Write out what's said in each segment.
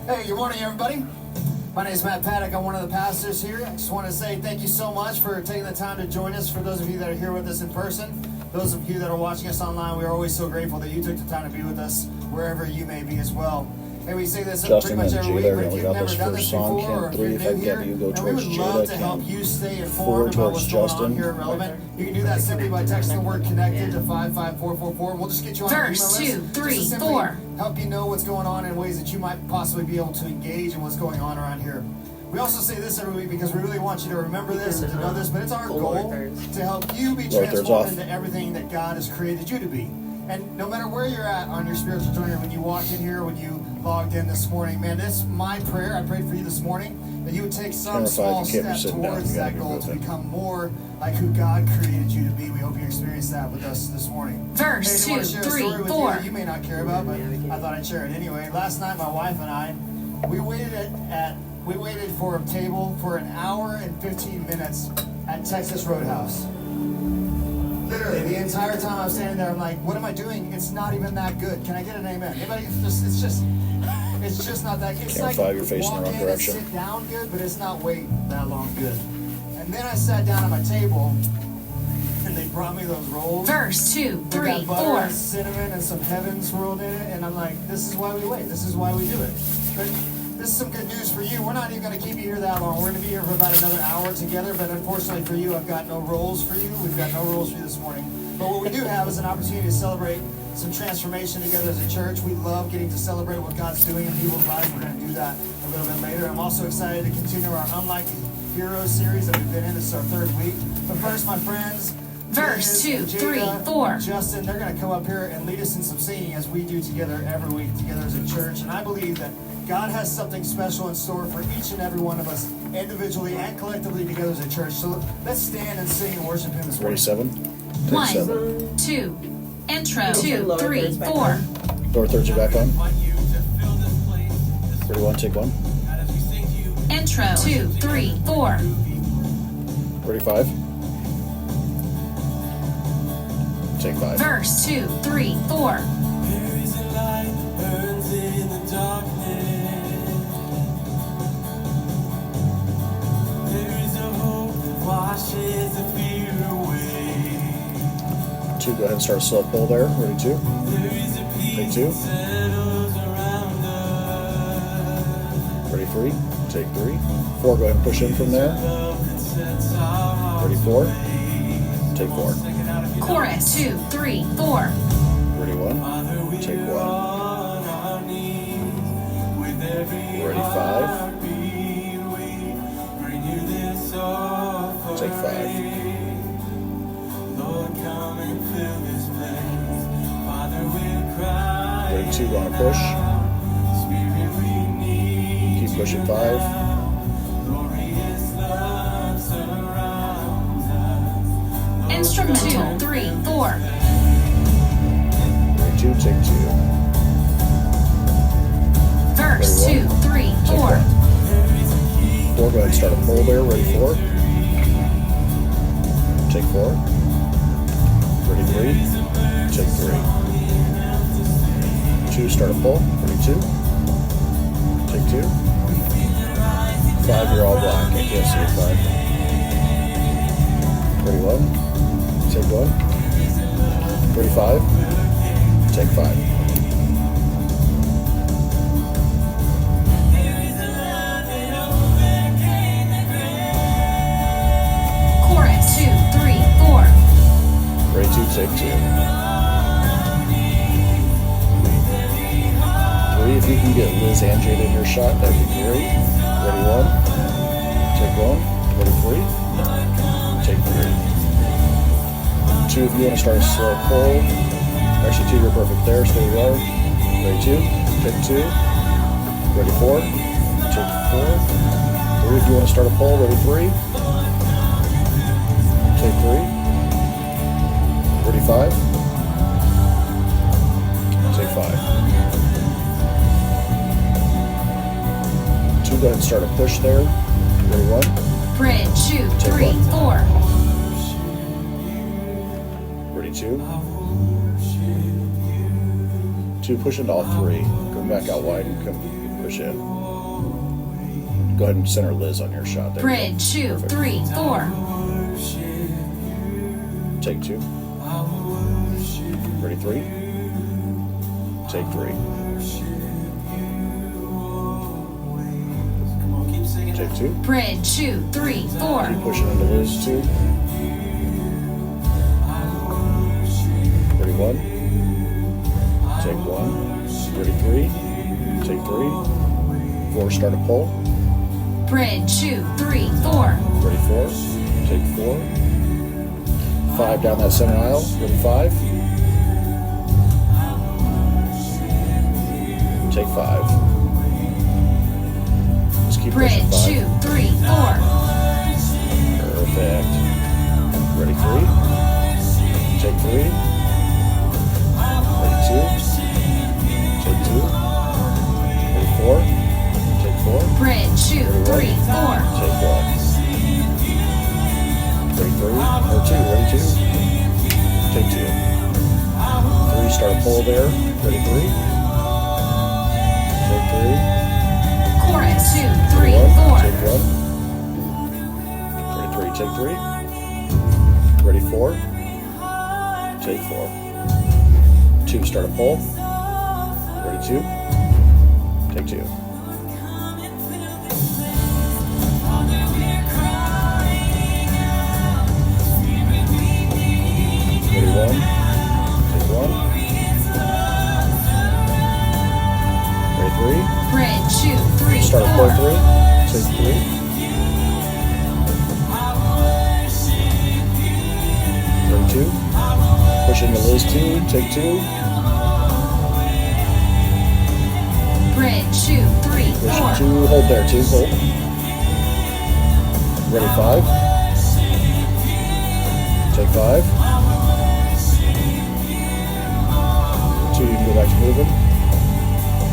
Hey, good morning, everybody. My name is Matt Paddock. I'm one of the pastors here. I just want to say thank you so much for taking the time to join us. For those of you that are here with us in person, those of you that are watching us online, we are always so grateful that you took the time to be with us wherever you may be as well. Hey, we say this pretty much every week, but if you've never done this before, or if you're new here, and we would love to help you stay informed about what's going on here at Relevant. You can do that simply by texting the word connected to 55444, and we'll just get you on our email list. Verse 2, 3, 4. Help you know what's going on in ways that you might possibly be able to engage in what's going on around here. We also say this every week because we really want you to remember this and to know this, but it's our goal to help you be transformed into everything that God has created you to be. And no matter where you're at on your spiritual journey, when you walked in here, when you logged in this morning, man, that's my prayer. I prayed for you this morning that you would take some small step towards that goal to become more like who God created you to be. We hope you experienced that with us this morning. Verse 2, 3, 4. You may not care about, but I thought I'd share it anyway. Last night, my wife and I, we waited for a table for an hour and 15 minutes at Texas Roadhouse. Literally, the entire time I was standing there, I'm like, what am I doing? It's not even that good. Can I get an amen? Anybody? It's just not that good. It's Can't like file your face in the wrong walk in and direction. sit down good, but it's not wait that long good. And then I sat down at my table, and they brought me those rolls. Verse 2, They 3, got butter 4. and cinnamon and some heaven swirled in it, and I'm like, this is why we wait. This is why we do it. But this is some good news for you. We're not even going to keep you here that long. We're going to be here for about another hour together, but unfortunately for you, I've got no rolls for you. We've got no rolls for you this morning. But what we do have is an opportunity to celebrate some transformation together as a church. We love getting to celebrate what God's doing in people's lives. We're going to do that a little bit later. I'm also excited to continue our Unlikely Heroes series that we've been in. This is our third week. But first, my friends, Verse 2, Jada, 3, 4. Justin, they're going to come up here and lead us in some singing as we do together every week, together as a church. And I believe that God has something special in store for each and every one of us, individually and collectively together as a church. So let's stand and sing and worship Him this morning. 47. 1, 2. Intro. 2, 3, 4. Lower thirds are back on. 31, take one. Intro. 2, 3, 4. 35. Take 5. Verse 2, 3, 4. There is a light that burns in the darkness. There is a hope that washes the fear away. 2, go ahead and start a slow pull there. Ready, 2. There is a Take peace 2. that settles around us. Ready, 3. Take 3. 4, go ahead and push in from there. Love that sets our hearts Ready, 4. Take 4. Chorus. 2, 3, 4. Ready, 1. Father, we Take 1. are on our knees with every Ready, 5. heartbeat. We bring you this offering. Take 5. Lord, come and fill this place. Father, we're crying. Ready, 2, gonna push. Spirit, we need Keep pushing 5. glorious love surrounds us. Instrumental. 2, 3, 4. Ready, 2, take 2. Verse 2, 3, 4. 4, go ahead and start a pull there. Ready, 4. Take 4. Ready, 3. Take 3. 2, start a pull. Ready, 2. Take 2. 5, you're all black. I can't see it, 5. Ready, 1. Take 1. Ready, 5. Take 5. Chorus. 2, 3, 4. Ready, 2, take 2. 3, if you can get Liz and Jada in your shot, that'd be great. Ready, 1. Take 1. Ready, 3. Take 3. 2, if you want to start a slow pull. Actually, 2, you're perfect there. Stay where you are. Ready, 2. Take 2. Ready, 4. Take 4. 3, if you want to start a pull. Ready, 3. Take 3. Ready, 5. Take 5. 2, go ahead and start a push there. Ready, 1. Bridge. 2, Take 3, 1. 4. Ready, 2. 2, push into all 3. Go back out wide and come Push in. Go ahead and center Liz on your shot there. Bridge 2, Perfect. 3, 4. Take 2. Ready, 3. Take 3. Take 2. Bridge 2, 3, 4. Keep pushing into Liz 2. Ready, 1. Take 1. Ready, 3. Take 3. 4, start a pull. Bridge 2, 3, 4. Ready, 4. Take 4. 5 down that center aisle. Ready, 5. Take 5. Just keep pushing. Bridge 2, 5. 3, 4. Perfect. Ready, 3. Take 3. Ready, 2. Take 2. Ready, 4. Take 4. Bridge 2, 3, 4. Take 1. Ready, 3. Or 2. Ready, 2. Take 2. 3. Start a pull there. Ready, 3. Take 3. Chorus 2, 3, 1. 4. Take 1. Ready, 3. Take 3. Ready, 4. Take 4. 2. Start a pull. Ready, 2. Take 2. Ready, 1. Take 1. Ready, 3. Bridge 2, 3, Start a pull 4. 3. Take 3. Ready, 2. Push into Liz 2. Take 2. Bridge 2, 3, Push 4. 2. Hold there. 2. Hold. Ready, 5. Take 5. 2. You can go back to moving.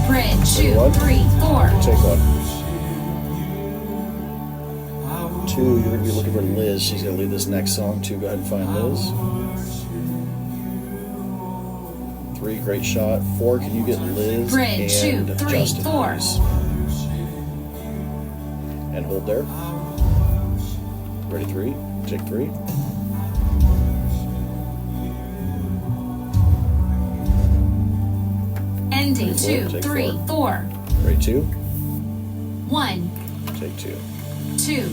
Bridge Ready, 2, 1. 3, 4. Take 1. 2. You're going to be looking for Liz. She's going to lead this next song. 2. Go ahead and find Liz. 3. Great shot. 4. Can you get Liz Bridge and 2, 3, Justin, 4. please? And hold there. Ready, 3. Take 3. Ending 2, Take 3, 4. 4. Ready, 2. 1, Take 2. 2.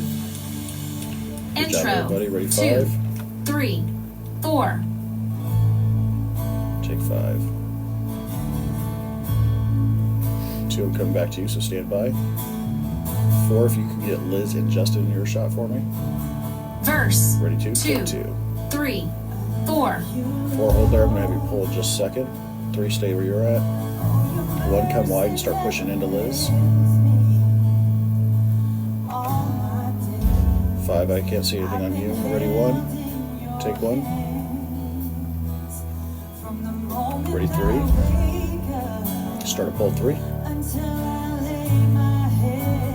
Good job, Intro everybody. Ready, 2, 5. 3, 4. Take 5. 2. I'm coming back to you, so stand by. 4. If you can get Liz and Justin in your shot for me. Verse Ready, 2. 2, Take 2. 3, 4. 4. Hold there. I'm going to have you pull in just a second. 3. Stay where you're at. 1. Come wide and start pushing into Liz. 5. I can't see anything on you. Ready, 1. Take 1. Ready, 3. Start a pull 3.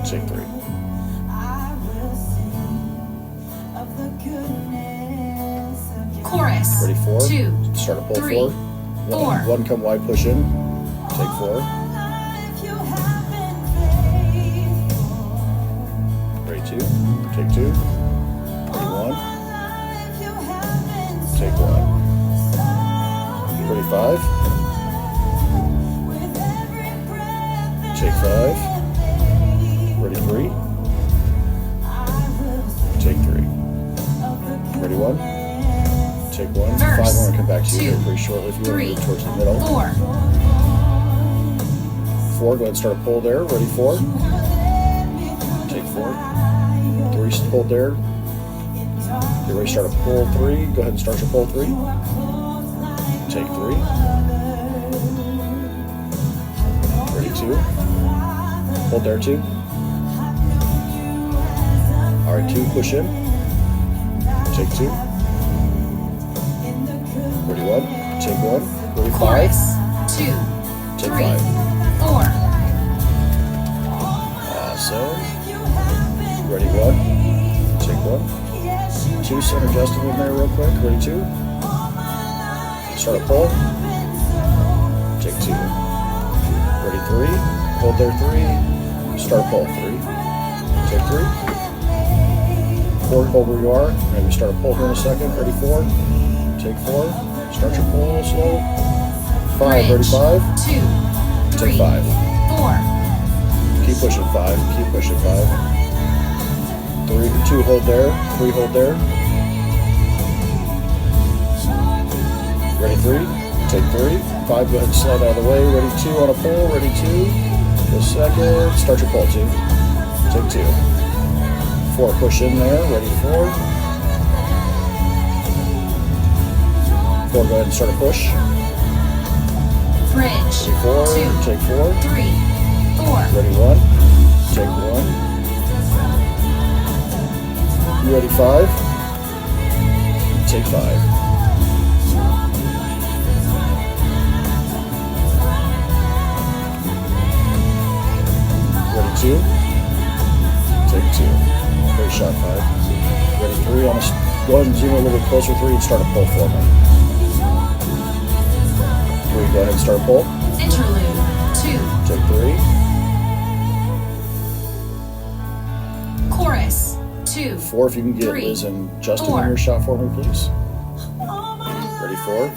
Take 3. Chorus Ready, 4. 2, Start a pull 3, 4. 4. 1. Come wide, push in. Take 4. Ready, 2. Take 2. Ready, 1. Take 1. Ready, 5. Take 5. Ready, 3. Take 3. Ready, 1. Take 1. 5. Verse I want to come back to you 2, here pretty shortly if you want to 3, move towards the middle. 4. 4. Go ahead and start a pull there. Ready, 4. Take 4. 3. Hold there. Get ready to start a pull 3. Go ahead and start your pull 3. Take 3. Ready, 2. Hold there, 2. Alright, 2. Push in. Take 2. Ready, 1. Take 1. Ready, 5. Chorus 2, Take 3, 5. 4. Awesome. Ready, 1. Take 1. 2. Center Justin in there real quick. Ready, 2. Start a pull. Take 2. Ready, 3. Hold there, 3. Start pull, 3. Take 3. 4, hold where you are. Maybe start a pull here in a second. Ready, 4. Take 4. Start your pull slow. 5, ready, 5. 2, 3, Take 5. 4. Keep pushing 5. Keep pushing 5. 3, 2, hold there. 3, hold there. Ready, 3. Take 3. 5, go ahead and slide out of the way. Ready, 2 on a pull. Ready, 2. Just a second. Start your pull, 2. Take 2. 4, push in there. Ready, 4. 4, go ahead and start a push. Bridge. Ready, 4. 2, Take 4. 3, 4. Ready, 1. Take 1. You ready, 5. Take 5. Ready, 2. Take 2. Great shot, 5. Ready, 3. On a, go ahead and zoom a little bit closer, 3, and start a pull for me. 3, go ahead and start a pull. Interlude. 2. Take 3. Chorus. 2. 4, if you can get 3, Liz and Justin 4. in your shot for me, please. Ready, 4.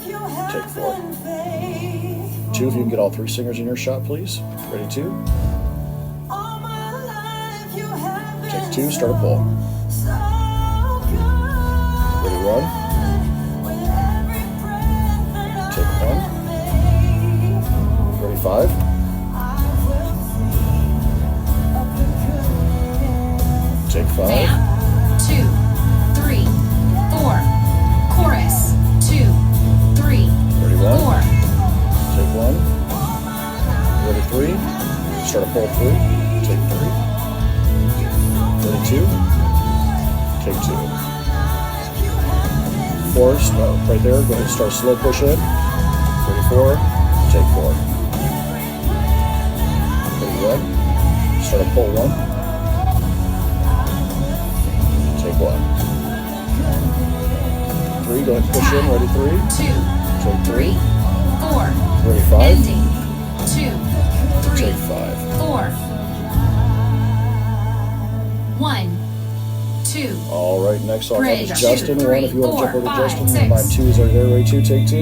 Take 4. 2, if you can get all 3 singers in your shot, please. Ready, 2. Take 2, start a pull. Ready, 1. Take 1. Ready, 5. Take 5. Vamp. 2, 3, 4. Chorus. 2, 3, Ready, 1. 4. Take 1. Ready, 3. Start a pull, 3. Take 3. Ready, 2. Take 2. 4, stop right there. Go ahead and start slow push in. Ready, 4. Take 4. Ready, 1. Start a pull, 1. Take 1. 3, go ahead and push in. Ready, 3. 2, Take 3. 3, 4. Ready, 5. Ending. 2, 3, Take 5. 4. 1, 2. All right, next off Bridge. is Justin. 2, 1, if you want to 3, jump over to 4, Justin. 5, Mine 6. 2 is already there. Ready, 2. Take 2.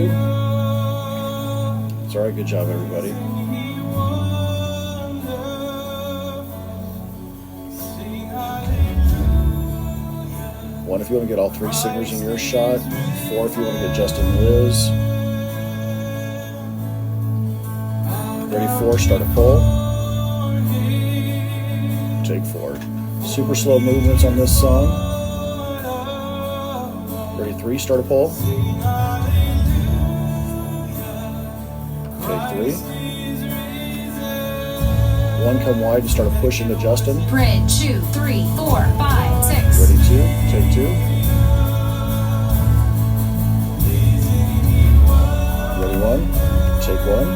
It's all right. Good job, everybody. One, if you want to get all 3 singers in your shot. 4, if you want to get Justin and Liz. Ready, 4, start a pull. Take 4. Super slow movements on this song. Ready, 3, start a pull. Take 3. 1, come wide and start a push into Justin. Bridge. 2, 3, 4, 5, 6. Ready, 2, take 2. Ready, 1, take 1.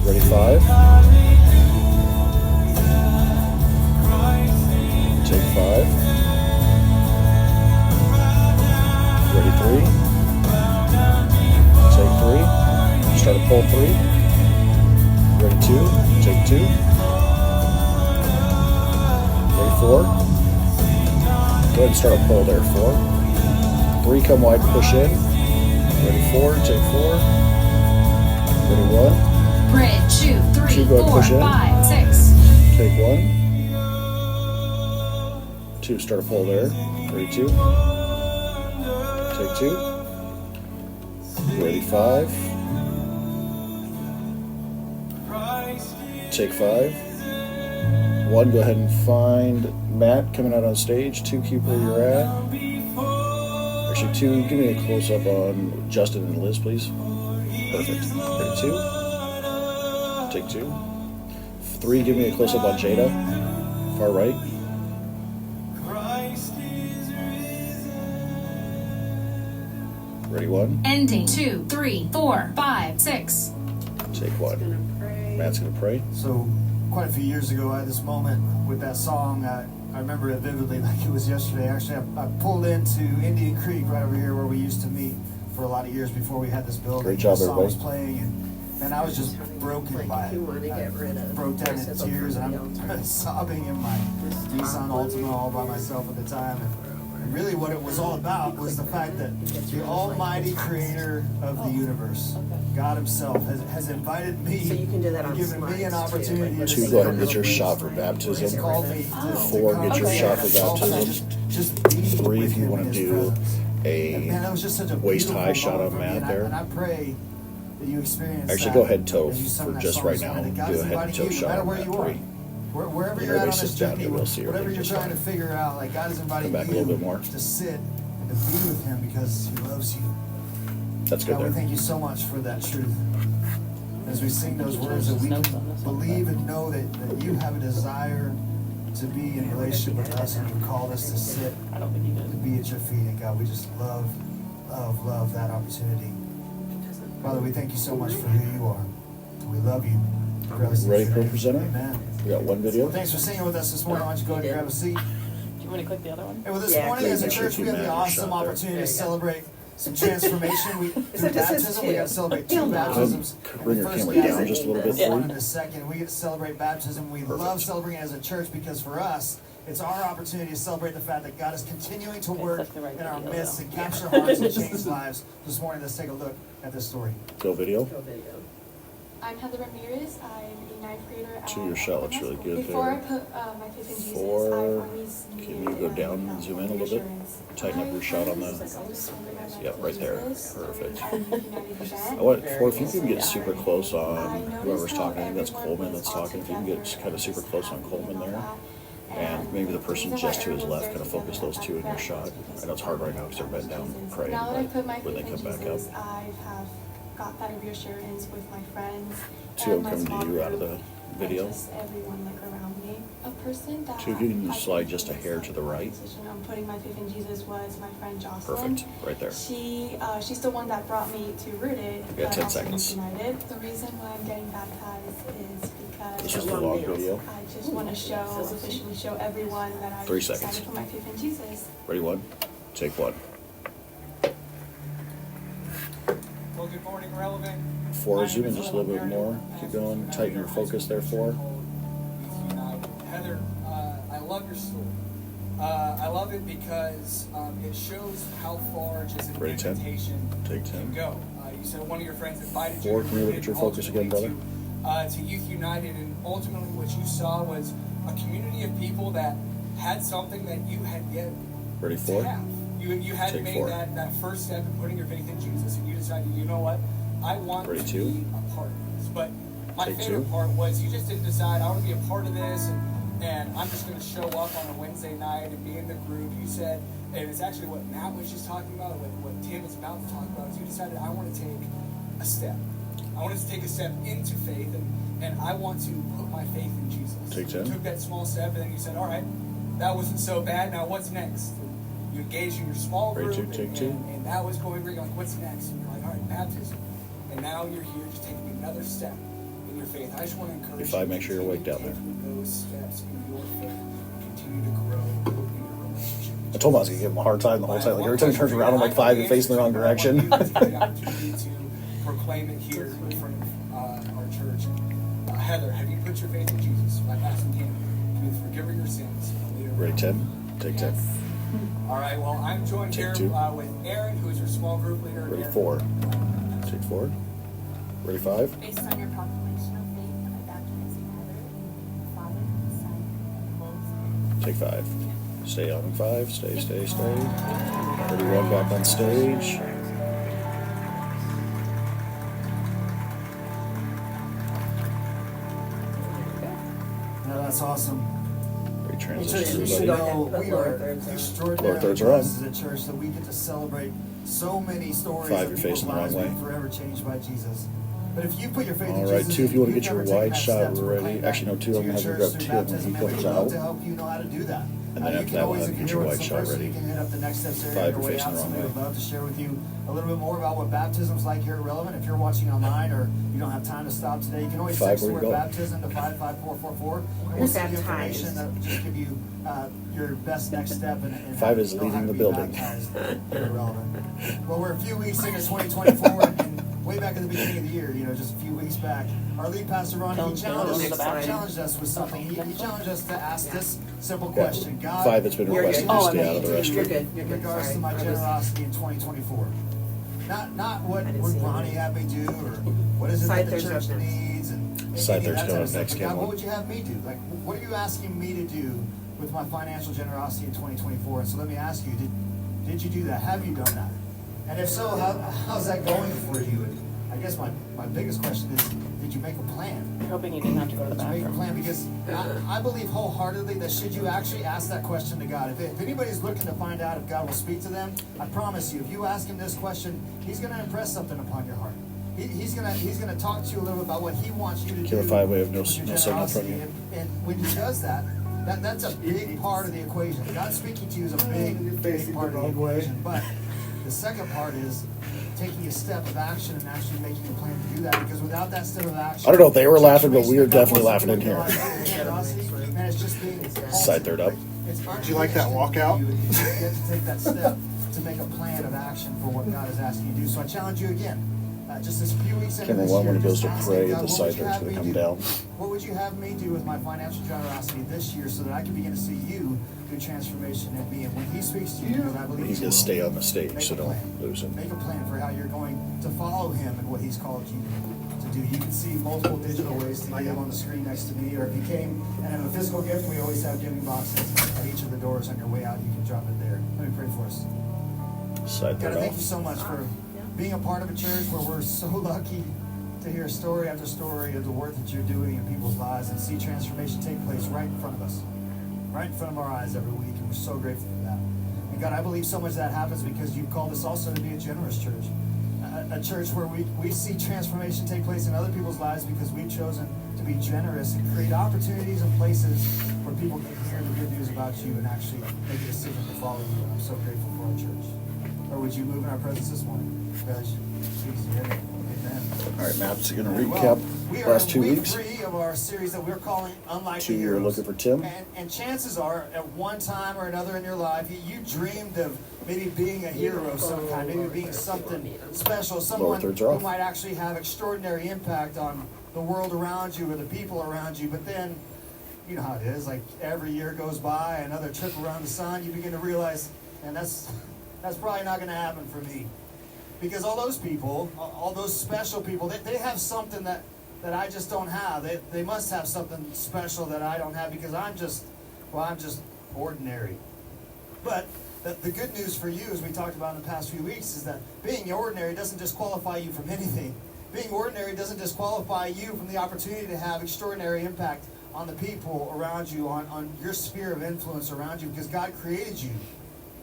Ready, 5. Take 5. Ready, 3. Take 3. Start a pull, 3. Ready, 2. Take 2. Ready, 4. Go ahead and start a pull there, 4. 3, come wide and push in. Ready, 4. Take 4. Ready, 1. Bridge. 2, 3, 2, go ahead and 4, push in. 5, 6. Take 1. 2, start a pull there. Ready, 2. Take 2. Ready, 5. Take 5. 1, go ahead and find Matt coming out on stage. 2, keep where you're at. Actually, 2, give me a close-up on Justin and Liz, please. Perfect. Ready, 2. Take 2. 3, give me a close-up on Jada. Far right. Ready, 1. Ending. 2, 3, 4, 5, 6. Take 1. Matt's going to pray. So, quite a few years ago, I had this moment with that song. I remember it vividly, like it was yesterday. Actually, I pulled into Indian Creek right over here where we used to meet for a lot of years before we had this building. Great job, the song was everybody. playing, and And I was just broken by it. I broke down in tears, and I'm sobbing in my Nissan Altima all by myself at the time. And really what it was all about was the fact that the almighty creator of the universe, God himself, has invited me, So you can do that on and given me an smarts, too. opportunity to Two, go ahead and get your shot for baptism. He's called me to 4, get your come shot for and baptism. just be 3, with if you him want in to his do presence. And a man, that was just such a waist high beautiful shot moment on for me, Matt and I there. pray that you experience Actually, that go ahead toe as you sung for that just song right this now. morning. That Do God's a head to inviting toe you, no shot matter on where Matt you are. 3. Wherever When you're at on everybody this sits down, journey, you will see whatever everything you're just trying to fine. figure out, like God is inviting Come back a you little bit more. to sit and to be with Him because He loves you. That's good God, we there. thank you so much for that truth. As we sing those words, that we can believe and know that you have a desire to be in relationship with us, and you called us to sit, to be at your feet. And God, we just love that opportunity. Father, we thank you so much for who you are. We love you. Ready for presenter? Amen. We got one video. Well, thanks for singing with us this morning. Why don't you go ahead and grab a seat? Do you want to click the other one? And well, this Yeah, morning as a please. church, we have the awesome opportunity There to you go. celebrate some transformation. Through this is baptism, we got to celebrate 2 baptisms. Bring And your the first camera is down just a little bit, one please. and the second. We get to celebrate baptism. We love celebrating as a church because for us, it's our opportunity to celebrate the fact that God is continuing to work click the right in our video, midst though. and capture hearts and change lives. This morning, let's take a look at this story. Go video. Go video. I'm Heather Ramirez. I'm a ninth grader at Your shot looks really good Before I there. put my faith in Jesus, 4. I've always Can needed, you go down and zoom in a little bit? reassurance. Tighten up your shot on I the. was surrendered my life Yep, to right there. Jesus Perfect. during our United event. I want, or if you can get super close I on noticed whoever's how talking, I think that's everyone Coleman was that's talking. If you can get all kind of super together, close on just Coleman happy there. about that. And maybe the person reason why just to his everyone's left, kind of there focus together, those 2 in your I'm shot. because I know it's hard right now because they're bent down Jesus. praying, Now that I but put my when they faith in come back Jesus, up, I have got that reassurance with my friends. 2 and of my them small come to you out of group, the and video. just everyone like around me. A person that 2, you can I slide think just a was, hair like, to the right. decision on putting my faith in Jesus was my friend Jocelyn. Perfect, right there. She's the one that brought me to Rooted, You got but 10 also seconds. United. The reason why I'm getting baptized is because This is the long video. I just want to officially show everyone that I 3 decided seconds. to put my faith in Jesus. Ready, 1, take 1. Well, good morning, Relevant. 4, zoom in just a little bit more. Keep going, tighten your focus there, 4. Heather, I love your story. I love it because it shows how far just an Ready, 10? invitation Take can 10. go. You said one of your friends invited you 4, to can you look Rooted, at your focus again, brother? to Youth United, and ultimately what you saw was a community of people that had something that you had yet Ready, to 4. have. You had Take made 4. that first step in putting your faith in Jesus, and you decided, you know what, I want Ready, to 2. be a part of this. But my Take favorite 2. part was you just didn't decide I want to be a part of this, and I'm just going to show up on a Wednesday night and be in the group. You said, and it's actually what Matt was just talking about, what Tim was about to talk about, is you decided I want to take a step. I wanted to take a step into faith, and I want to put my faith in Jesus. Take 10. You took that small step, and then you said, all right, that wasn't so bad. Now what's next? And you engaged in your small Ready, group, 2, take 2. and that was going great. You're like, what's next? And you're like, all right, baptism. And now you're here just taking another step in your faith. I just want to encourage If I you make sure you're awake down there. take those steps in your faith and continue to grow in your relationship. I told him I was going to give him a hard time the whole time. Like every time he turns around, I'm like 5 and facing the wrong direction. I want you to take the opportunity to proclaim it here in front of our church. Heather, have you put your faith in Jesus by passing him to be the forgiver of your sins? Ready, 10, take 10. All right, well, I'm joined Take here 2. with Aaron, who is your small group leader. Ready, Aaron. 4, take 4. Ready, 5. Based on your proclamation of faith, am I baptizing Heather in the Father, the Son, and the Holy Spirit? Take 5. Stay on in 5. Stay. Ready, 1, back on stage. No, that's awesome. Ready, Church, transition, you should everybody. know we are extraordinarily Lower thirds are on. blessed as a church that we get to celebrate so many stories 5, of you're people's facing the wrong lives way. being forever changed by Jesus. But if you put your faith in All right, Jesus, 2, if you want to you've get your never taken wide that shot step to ready. proclaim Actually, no, that 2, to I'm your going to have you church grab through 2 and then baptism, he and points we'd love out. to help you know how to do that. And then you after can that, we'll always, have if you you're get your here with wide some shot person, ready. you can hit up the next steps area 5, on you're your way facing out. the So wrong we would way. love to share with you a little bit more about what baptism's like here at Relevant. If you're watching online or you don't have time to stop today, you can always 5, text the where word you going? baptism to 55444. And we'll send you information that will just give you your best next step. And 5 is know how leaving to the be building. baptized here at Relevant. Well, we're a few weeks into 2024, and way back at the beginning of the year, just a few weeks back, our lead pastor Ron, he challenged us with something. He challenged us to ask this simple question: God, 5, it's been requested to stay out of the restaurant. in regards to my generosity in 2024. Not what would Ronnie have me do, or what is it that the church needs, and Side any of third's that coming type up of stuff. next, But Kim. God, what would you have me do? Like, what are you asking me to do with my financial generosity in 2024? And so let me ask you, did you do that? Have you done that? And if so, how's that going for you? And I guess my biggest question is, did you make a plan? You're hoping you didn't have to go to the Did you make a bathroom. plan? Because I believe wholeheartedly that should you actually ask that question to God, if anybody's looking to find out if God will speak to them, I promise you, if you ask him this question, he's going to impress something upon your heart. He's gonna talk to you a little bit about what he wants you to do. Killer 5, we have no with your signal from generosity. you. And when he does that, that's a big part of the equation. God speaking to you is a big part of the equation. But the second part is taking a step of action and actually making a plan to do that. Because without that step of action, I don't know if they were laughing, but we were definitely laughing in here. And it's just being Side third up. Did you like that walkout? You get to take that step to make a plan of action for what God is asking you to do. So I challenge you again. Just this few weeks into Camera this 1, year, when he goes just to asking pray, God, the what side would you third's have going me to come do? down. What would you have me do with my financial generosity this year so that I can begin to see you do transformation in me? And when he speaks to you, because I believe He's he going to will, stay on the stage, make so a don't plan. lose him. Make a plan for how you're going to follow him and what he's called you to do. You can see multiple digital ways to give on the screen next to me, or if you came and have a physical gift, we always have giving boxes at each of the doors on your way out. You can drop it there. Let me pray for us. Side God, third thank you off. so much for being a part of a church where we're so lucky to hear story after story of the work that you're doing in people's lives and see transformation take place right in front of us, right in front of our eyes every week, and we're so grateful for that. And God, I believe so much that happens because you've called us also to be a generous church, a church where we see transformation take place in other people's lives because we've chosen to be generous and create opportunities and places where people can hear the good news about you and actually make a decision to follow you. And I'm so grateful for our church. Or would you move in our presence this morning? Guys, please, amen. All right, Matt's going to Well, recap we are last in 2 week weeks. 3 of our series that we're calling Unlikely 2, you're Heroes. looking for Tim. And chances are, at one time or another in your life, you dreamed of maybe being a hero of some kind, maybe being something special, someone thirds who are off. might actually have extraordinary impact on the world around you or the people around you. But then, you know how it is, like every year goes by, another trip around the sun, you begin to realize, and that's probably not going to happen for me. Because all those people, all those special people, they have something that I just don't have. They must have something special that I don't have because I'm just ordinary. But the good news for you, as we talked about in the past few weeks, is that being ordinary doesn't disqualify you from anything. Being ordinary doesn't disqualify you from the opportunity to have extraordinary impact on the people around you, on your sphere of influence around you, because God created you.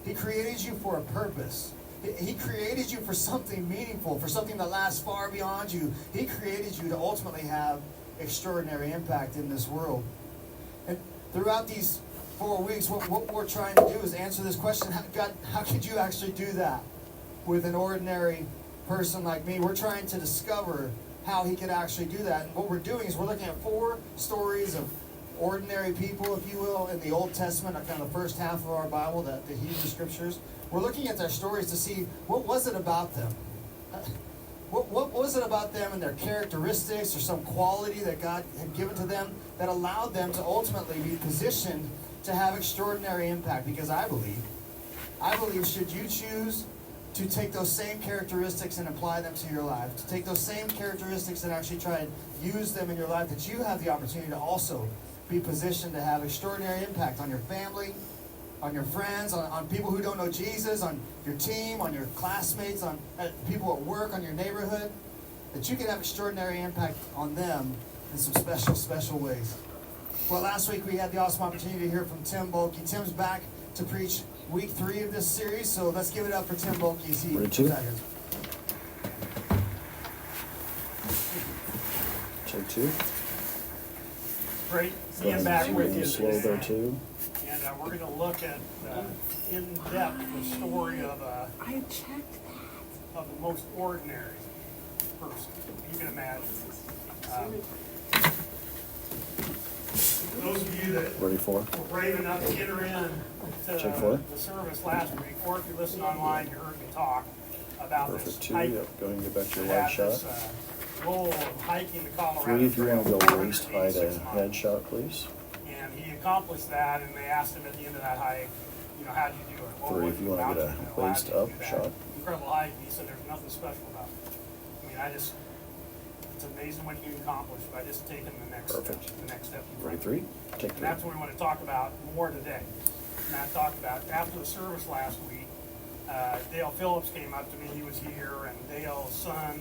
He created you for a purpose. He created you for something meaningful, for something that lasts far beyond you. He created you to ultimately have extraordinary impact in this world. And throughout these 4 weeks, what we're trying to do is answer this question: God, how could you actually do that with an ordinary person like me? We're trying to discover how he could actually do that. And what we're doing is we're looking at 4 stories of ordinary people, if you will, in the Old Testament, kind of the first half of our Bible, the Hebrew Scriptures. We're looking at their stories to see what was it about them. What was it about them and their characteristics or some quality that God had given to them that allowed them to ultimately be positioned to have extraordinary impact? Because I believe should you choose to take those same characteristics and apply them to your life, to take those same characteristics and actually try and use them in your life, that you have the opportunity to also be positioned to have extraordinary impact on your family, on your friends, on people who don't know Jesus, on your team, on your classmates, on people at work, on your neighborhood, that you can have extraordinary impact on them in some special, special ways. Well, last week we had the awesome opportunity to hear from Tim Bulkey. Tim's back to preach week 3 of this series, so let's give it up for Tim Bulkey as he comes out here. Take 2. Great being back with you Slow there today. too. And we're going to look at in depth the story of I checked that. the most ordinary person you can imagine. Those of you that Ready for? were brave enough to enter in to Check 4. the service last week, or if you listen online, you heard me talk. about Perfect. this 2. hike. Yep. Go ahead and get back to your I wide had shot. this, goal of hiking the Colorado 3, if you want to Trail, go waist high to 486 miles. head shot, please. And he accomplished that, and they asked him at the end of that hike, you know, how did you do it? Well, 3, what if you want to get mountain, a you know, how waist did you up do that? shot. Incredible hike. He said there's nothing special about it. I mean, it's amazing what you can accomplish by just taking the next Perfect. step, the next step. in Ready, front of you. 3. Take And 3. that's what we want to talk about more today. Matt talked about after the service last week. Dale Phillips came up to me. He was here, and Dale's son,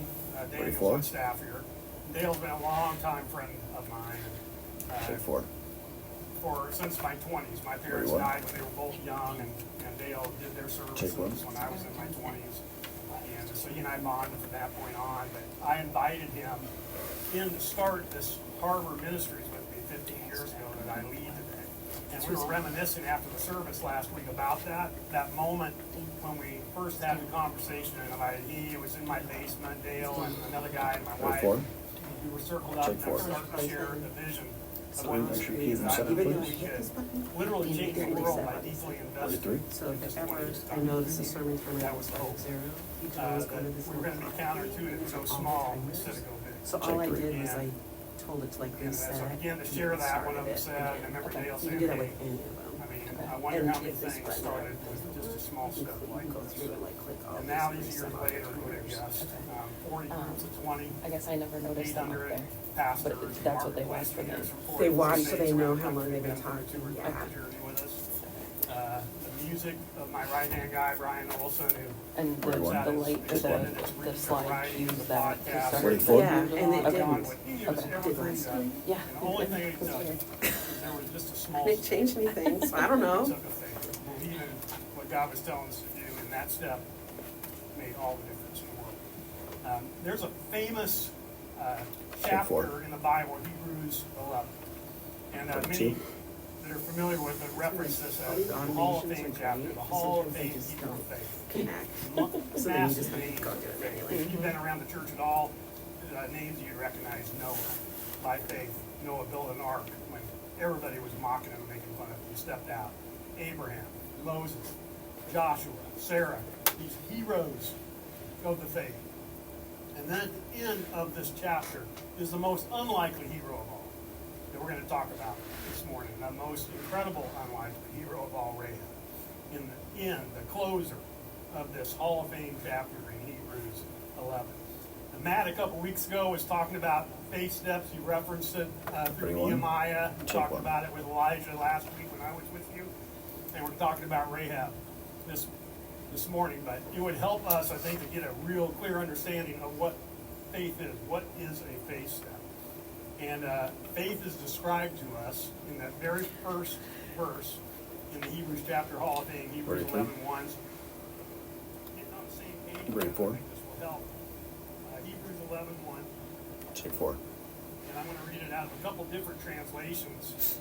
Daniel's four. on staff here. Dale's been a long time friend of mine. Take 4. Since my 20s. My parents 31. died when they were both young, and Dale did their services Take one. when I was in my 20s. And so he and I bonded from that point on. But I invited him in to start this Harbor Ministries with me 15 years ago that I lead today. And we were reminiscing after the service last week about that moment when we first had the conversation. And he was in my basement, Dale and another guy and my wife. 4. We were circled up Take and I was 4. starting to share the vision of Make what this sure you means. keep them I separate, believe please. we could literally change the world by deeply investing. 33. So in this if ever 20 I notice the sermon for That me was was the hope. 0, you can always go to this We're going to be counterintuitive, go small instead of go big. So all I Take did three. was I told it to like And reset. so I began to share that, one of them said, I remember Okay, Dale you can saying, do that hey, with any of them. I mean, Okay. I wonder And how many if this things button started right with there, just a small you step can like go this. through and like click all And these now and these years reset all later, the who would have numbers. guessed? Okay. 40 groups of 20, I guess I never noticed them up 800 there. pastors. But that's what they want from me. They want so they know how long they've been talking. Yeah. The music of my right-hand guy, Brian Olson, who And the light, the slide cues that we started. 44. Yeah, and they John didn't. would- he was Okay. evergreen Did guy. last Yeah. And the only thing he done is there was just a small. They changed anything, so I don't know. Took a faith, believing what God was telling us to do, and that step made all the difference in the world. There's a famous chapter in the Bible, Hebrews 11, and many that are familiar with it reference this as the Hall of Fame chapter, the Hall of Fame Hebrew faith. Connect. So then you just Massive name. go do it manually. If you've been around the church at all, names you recognize: Noah, by faith. Noah built an ark when everybody was mocking him and making fun of him. He stepped out. Abraham, Moses, Joshua, Sarah, these heroes of the faith. And then at the end of this chapter is the most unlikely hero of all that we're going to talk about this morning. The most incredible unlikely hero of all, Rahab. In the end, the closer of this Hall of Fame chapter in Hebrews 11. And Matt, a couple weeks ago, was talking about faith steps. You referenced it through 31. Nehemiah. You talked 1. about it with Elijah last week when I was with you. And we're talking about Rahab this morning. But it would help us, I think, to get a real clear understanding of what faith is. What is a faith step? And faith is described to us in that very first verse in the Hebrews chapter Hall of Fame, Hebrews 11:1. Getting on the same page. Ready for? I think this will help. Hebrews 11:1. Take 4. And I'm going to read it out of a couple different translations,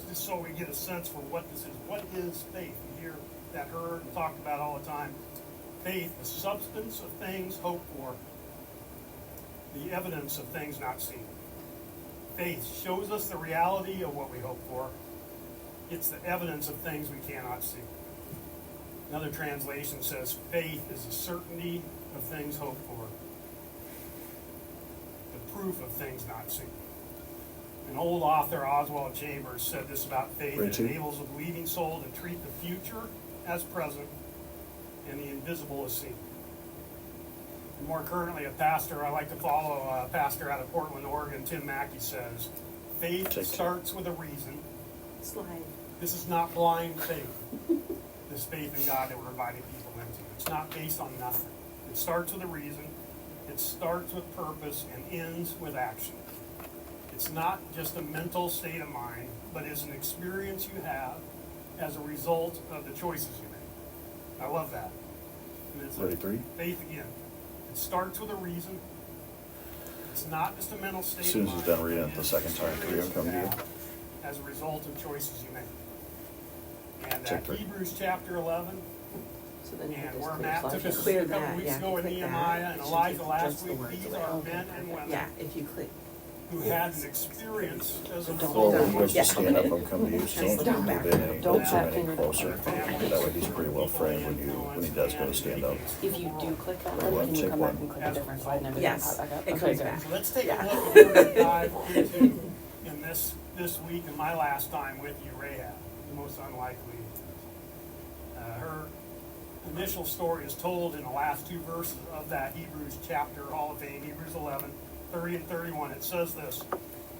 just so we get a sense for what this is. What is faith? We hear that heard and talked about all the time. Faith, the substance of things hoped for, the evidence of things not seen. Faith shows us the reality of what we hope for. It's the evidence of things we cannot see. Another translation says, faith is the certainty of things hoped for, the proof of things not seen. An old author, Oswald Chambers, said this about faith: it enables a believing soul to treat the future as present and the invisible as seen. And more currently, a pastor I like to follow, a pastor out of Portland, Oregon, Tim Mackey, says, faith starts with a reason. Slide. This is not blind faith. This faith in God that we're inviting people into. It's not based on nothing. It starts with a reason. It starts with purpose and ends with action. It's not just a mental state of mind, but it's an experience you have as a result of the choices you make. I love that. And it's faith again. It starts with a reason. It's not just a mental state of mind. As soon as he's done reading it the second time, he'll come to you. As a result of choices you make. And Check 3. Hebrews chapter 11, So then you and just where clear Matt slash took us Clear a couple that, weeks yeah, ago with click that. Nehemiah and It should Elijah take last just the week, words these away. are men and women Yeah, if you click who had an experience as a Well, when he result. goes to stand up and come to you, so don't move in any, Don't don't zoom back any finger. closer. That way he's pretty well framed when he does go to stand up. If you do click that Right, one, can you take come back one. and click a different slide number? Yes, I got- it okay, comes good. back. So let's take Yeah. a look at where we dive into in this week and my last time with you, Rahab, the most unlikely. Her initial story is told in the last two verses of that Hebrews chapter, Hall of Fame, Hebrews 11, 30 and 31. It says this: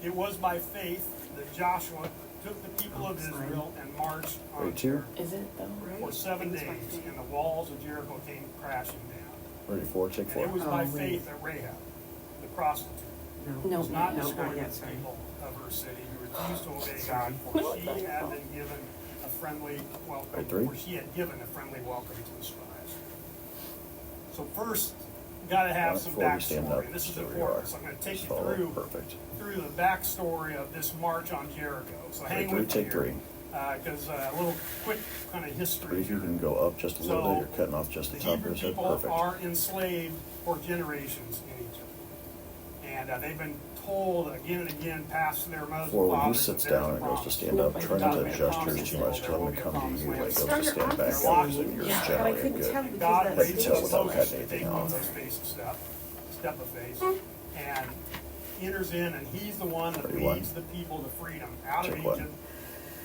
"It was by faith that Joshua took the people of Israel and marched on Ready, two? Is it though? for 7 days, and the walls of Jericho came crashing down. Ready, four, take And four. it was by Oh, wait. faith that Rahab, the prostitute, No, was not no, destroyed yet, the sorry. people of her city who refused to obey God, for she had been given a friendly welcome. Right, three. For she had given a friendly welcome to the spies. So first, got to have some Before we stand up, backstory. This is there we important. are. So I'm going to take you Follow, through perfect. the backstory of this march on Jericho. So hang Right, three, with me take here, three. because a little quick kind of history. Three, if you here. can go up just a little bit, you're cutting off just the The top of Hebrew his head, people perfect. are enslaved for generations in Egypt. And they've been told again and again, past their mothers Or and when he fathers, sits that there's down a and goes to promise. stand up, try not to adjust yours too much, tell him to come to you, like goes to stand back up, so yours Yeah, but I generally couldn't good. tell And because God that raises tell without Moses cutting to take anything one of off. those faces step of faith, and enters in, and he's the one that Ready, one. leads the people to freedom out of Take one. Egypt,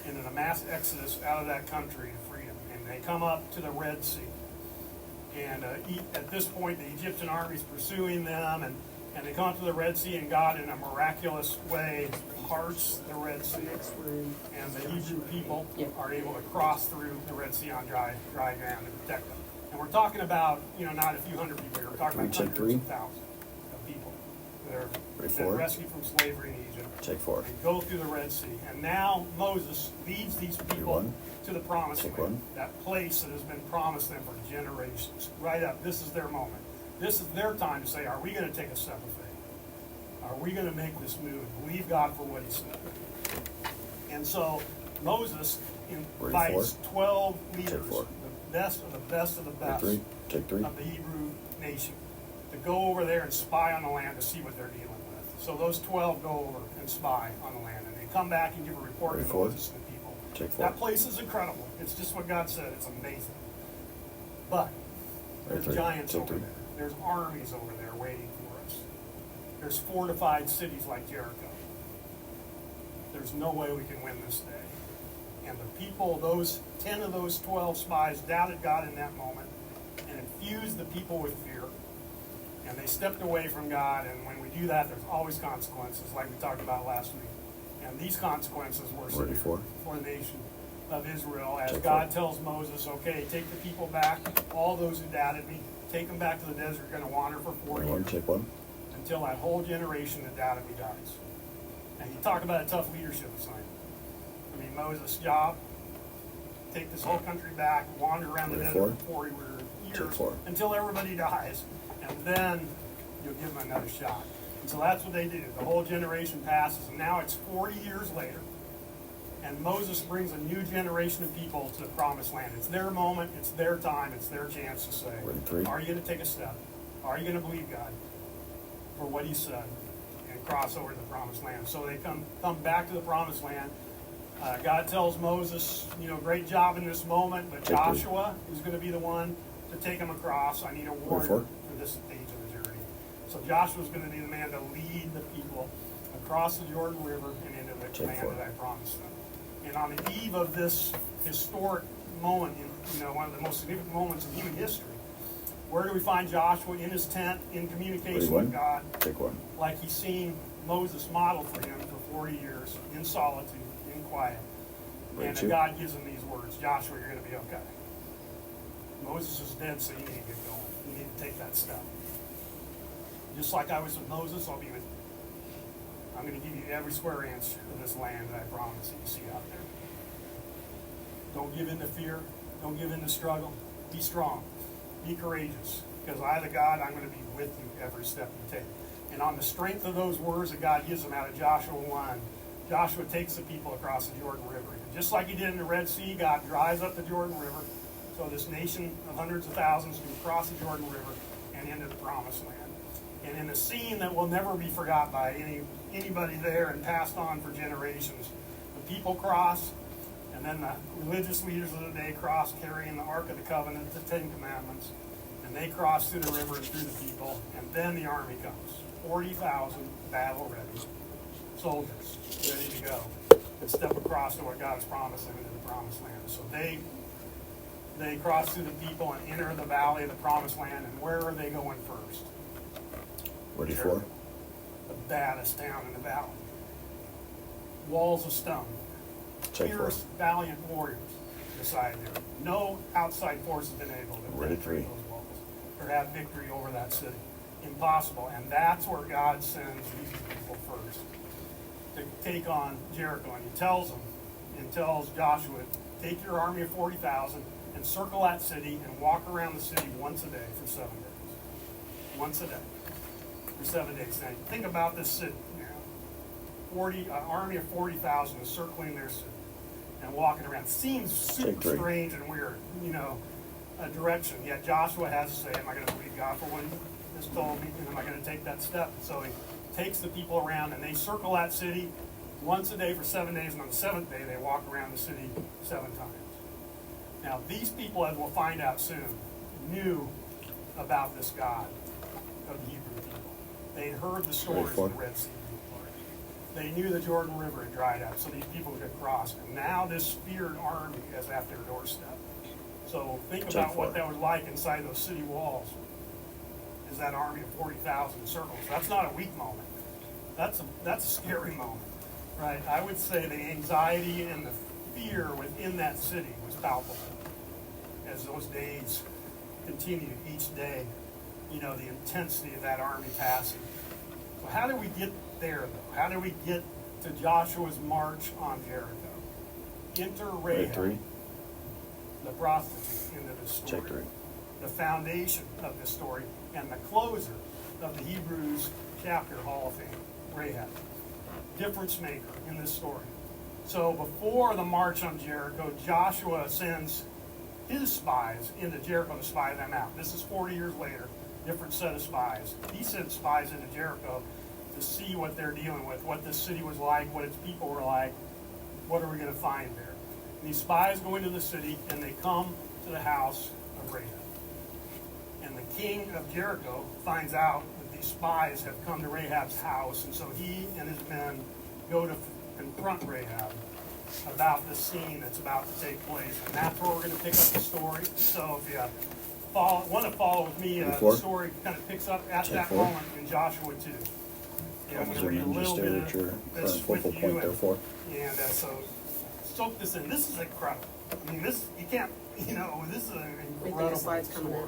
and in a mass exodus out of that country to freedom. And they come up to the Red Sea. And at this point, the Egyptian army is pursuing them, and they come up to the Red Sea, and God, in a miraculous way, parts the Red Sea. And the Hebrew people are able to cross through the Red Sea on dry ground to protect them. And we're talking about, not a few hundred people here. We're talking about Three, take hundreds three. of thousands of people that are Ready, been four. rescued from slavery in Egypt. Take four. And go through the Red Sea. And now Moses leads these people one. to the promised Take land. one. That place that has been promised them for generations. Right up. This is their moment. This is their time to say, are we going to take a step of faith? Are we going to make this move? Believe God for what he said. And so Moses invites 12 leaders, four. the best of the best of the Ready, best three, take three. of the Hebrew nation, to go over there and spy on the land to see what they're dealing with. So those 12 go over and spy on the land, and they come back and give a report Ready, to four. Moses and the people. Take four. That place is incredible. It's just what God said. It's amazing. But there's three. giants Take over three. there. There's armies over there waiting for us. There's fortified cities like Jericho. There's no way we can win this day. And the people, those 10 of those 12 spies doubted God in that moment and infused the people with fear. And they stepped away from God, and when we do that, there's always consequences, like we talked about last week. And these consequences were Ready, severe four. for the nation of Israel, as Take God four. tells Moses, okay, take the people back, all those who doubted me, take them back to the desert, you're going to wander for 40 Ready, one, years take one. until that whole generation that doubted me dies. And you talk about a tough leadership assignment. I mean, Moses' job, take this whole country back, wander around the Ready, desert four. for 40 Take years four. until everybody dies, and then you'll give them another shot. And so that's what they do. The whole generation passes, and now it's 40 years later, and Moses brings a new generation of people to the promised land. It's their moment, it's their time, it's their chance to say, Ready, three. are you going to take a step? Are you going to believe God for what he said and cross over to the promised land? So they come back to the promised land. God tells Moses, great job in this moment, but Take three. Joshua is going to be the one to take them across. I need a warrior four. for this stage of the journey. So Joshua's going to be the man to lead the people across the Jordan River and into the Take land four. that I promised them. And on the eve of this historic moment, one of the most significant moments in human history, where do we find Joshua? In his tent, in Ready, communication one. with God, Take one. like he's seen Moses model for him for 40 years, in solitude, in quiet. Ready, And two. God gives him these words, Joshua, you're going to be okay. Moses is dead, so you need to get going. You need to take that step. Just like I was with Moses, I'll be with you. I'm going to give you every square inch of this land that I promised that you see out there. Don't give in to fear. Don't give in to struggle. Be strong. Be courageous. Because I, the God, I'm going to be with you every step you take. And on the strength of those words that God gives them out of Joshua 1, Joshua takes the people across the Jordan River. Just like he did in the Red Sea, God dries up the Jordan River so this nation of hundreds of thousands can cross the Jordan River and into the Promised Land. And in a scene that will never be forgot by any anybody there and passed on for generations. The people cross, and then the religious leaders of the day cross carrying the Ark of the Covenant, the Ten Commandments, and they cross through the river and through the people, and then the army comes. 40,000 battle-ready soldiers ready to go and step across to what God has promised them into the promised land. So they cross through the people and enter the valley of the promised land, and where are they going first? Ready for? The baddest town in the valley. Walls of stone. Take Fierce, valiant warriors beside there. No outside force has been able to Ready penetrate three. those walls or have victory over that city. Impossible. And that's where God sends these people first to take on Jericho. And he tells them, and tells Joshua, take your army of 40,000 and circle that city and walk around the city once a day for 7 days. Once a day for 7 days. Now, think about this city. Army of 40,000 is circling their city and walking around. Seems super strange and weird, a direction. Yet Joshua has to say, am I going to believe God for what he has told me? And am I going to take that step? So he takes the people around and they circle that city once a day for 7 days. And on the seventh day, they walk around the city 7 times. Now, these people, as we'll find out soon, knew about this God of the Hebrew people. They'd heard the stories of the Red Sea. They knew the Jordan River had dried up, so these people could cross. And now this speared army is at their doorstep. So think about what that was like inside those city walls. Is that army of 40,000 circles? That's not a weak moment. That's a scary moment, right? I would say the anxiety and the fear within that city was palpable as those days continued each day. The intensity of that army passing. So how do we get there, though? How do we get to Joshua's march on Jericho? Enter Rahab, the prostitute, into this story. The foundation of this story and the closer of the Hebrews chapter Hall of Fame, Rahab. Difference maker in this story. So before the march on Jericho, Joshua sends his spies into Jericho to spy them out. This is 40 years later, different set of spies. He sent spies into Jericho to see what they're dealing with, what this city was like, what its people were like, what are we going to find there. And these spies go into the city, and they come to the house of Rahab. And the king of Jericho finds out that these spies have come to Rahab's house, and so he and his men go to confront Rahab about the scene that's about to take place. And that's where we're going to pick up the story. So if you want to follow with me, the story kind of picks up at that moment in Joshua 2. I'm going to read a little bit of this with you, and so soak this in. This is incredible. I mean, this, you can't, this is an incredible story.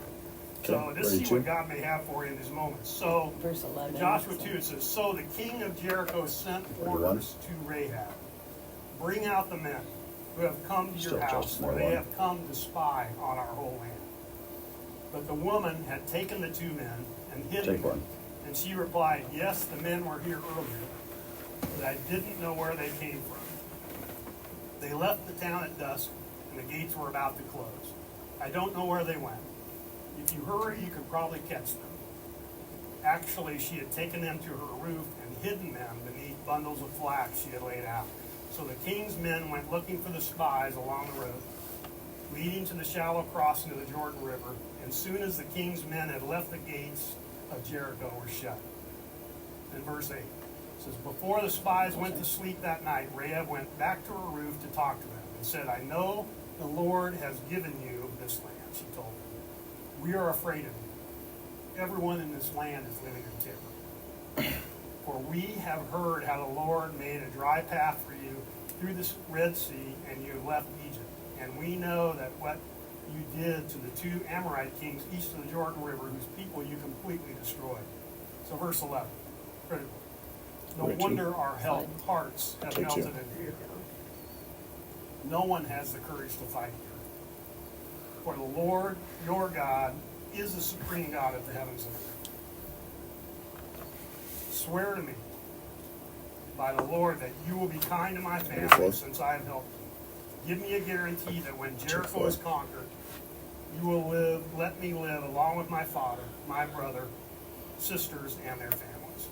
So just see what God may have for you in these moments. So, Verse 11, Joshua 2, it says, so the king of Jericho sent orders to Rahab, bring out the men who have come to your house, for they have come to spy on our whole land. But the woman had taken the 2 men and hidden them. And she replied, yes, the men were here earlier, but I didn't know where they came from. They left the town at dusk, and the gates were about to close. I don't know where they went. If you hurry, you could probably catch them. Actually, she had taken them to her roof and hidden them beneath bundles of flax she had laid out. So the king's men went looking for the spies along the road, leading to the shallow crossing of the Jordan River. And soon as the king's men had left, the gates of Jericho were shut. In verse 8, it says, before the spies went to sleep that night, Rahab went back to her roof to talk to them and said, I know the Lord has given you this land, she told them. We are afraid of you. Everyone in this land is living in terror. For we have heard how the Lord made a dry path for you through the Red Sea, and you left Egypt. And we know that what you did to the 2 Amorite kings east of the Jordan River, whose people you completely destroyed. So verse 11, critical. No wonder our hearts have melted in fear. No one has the courage to fight here. For the Lord, your God, is the supreme God of the heavens and earth. Swear to me by the Lord that you will be kind to my family since I have helped you. Give me a guarantee that when Jericho is conquered, you will let me live along with my father, my brother, sisters, and their families.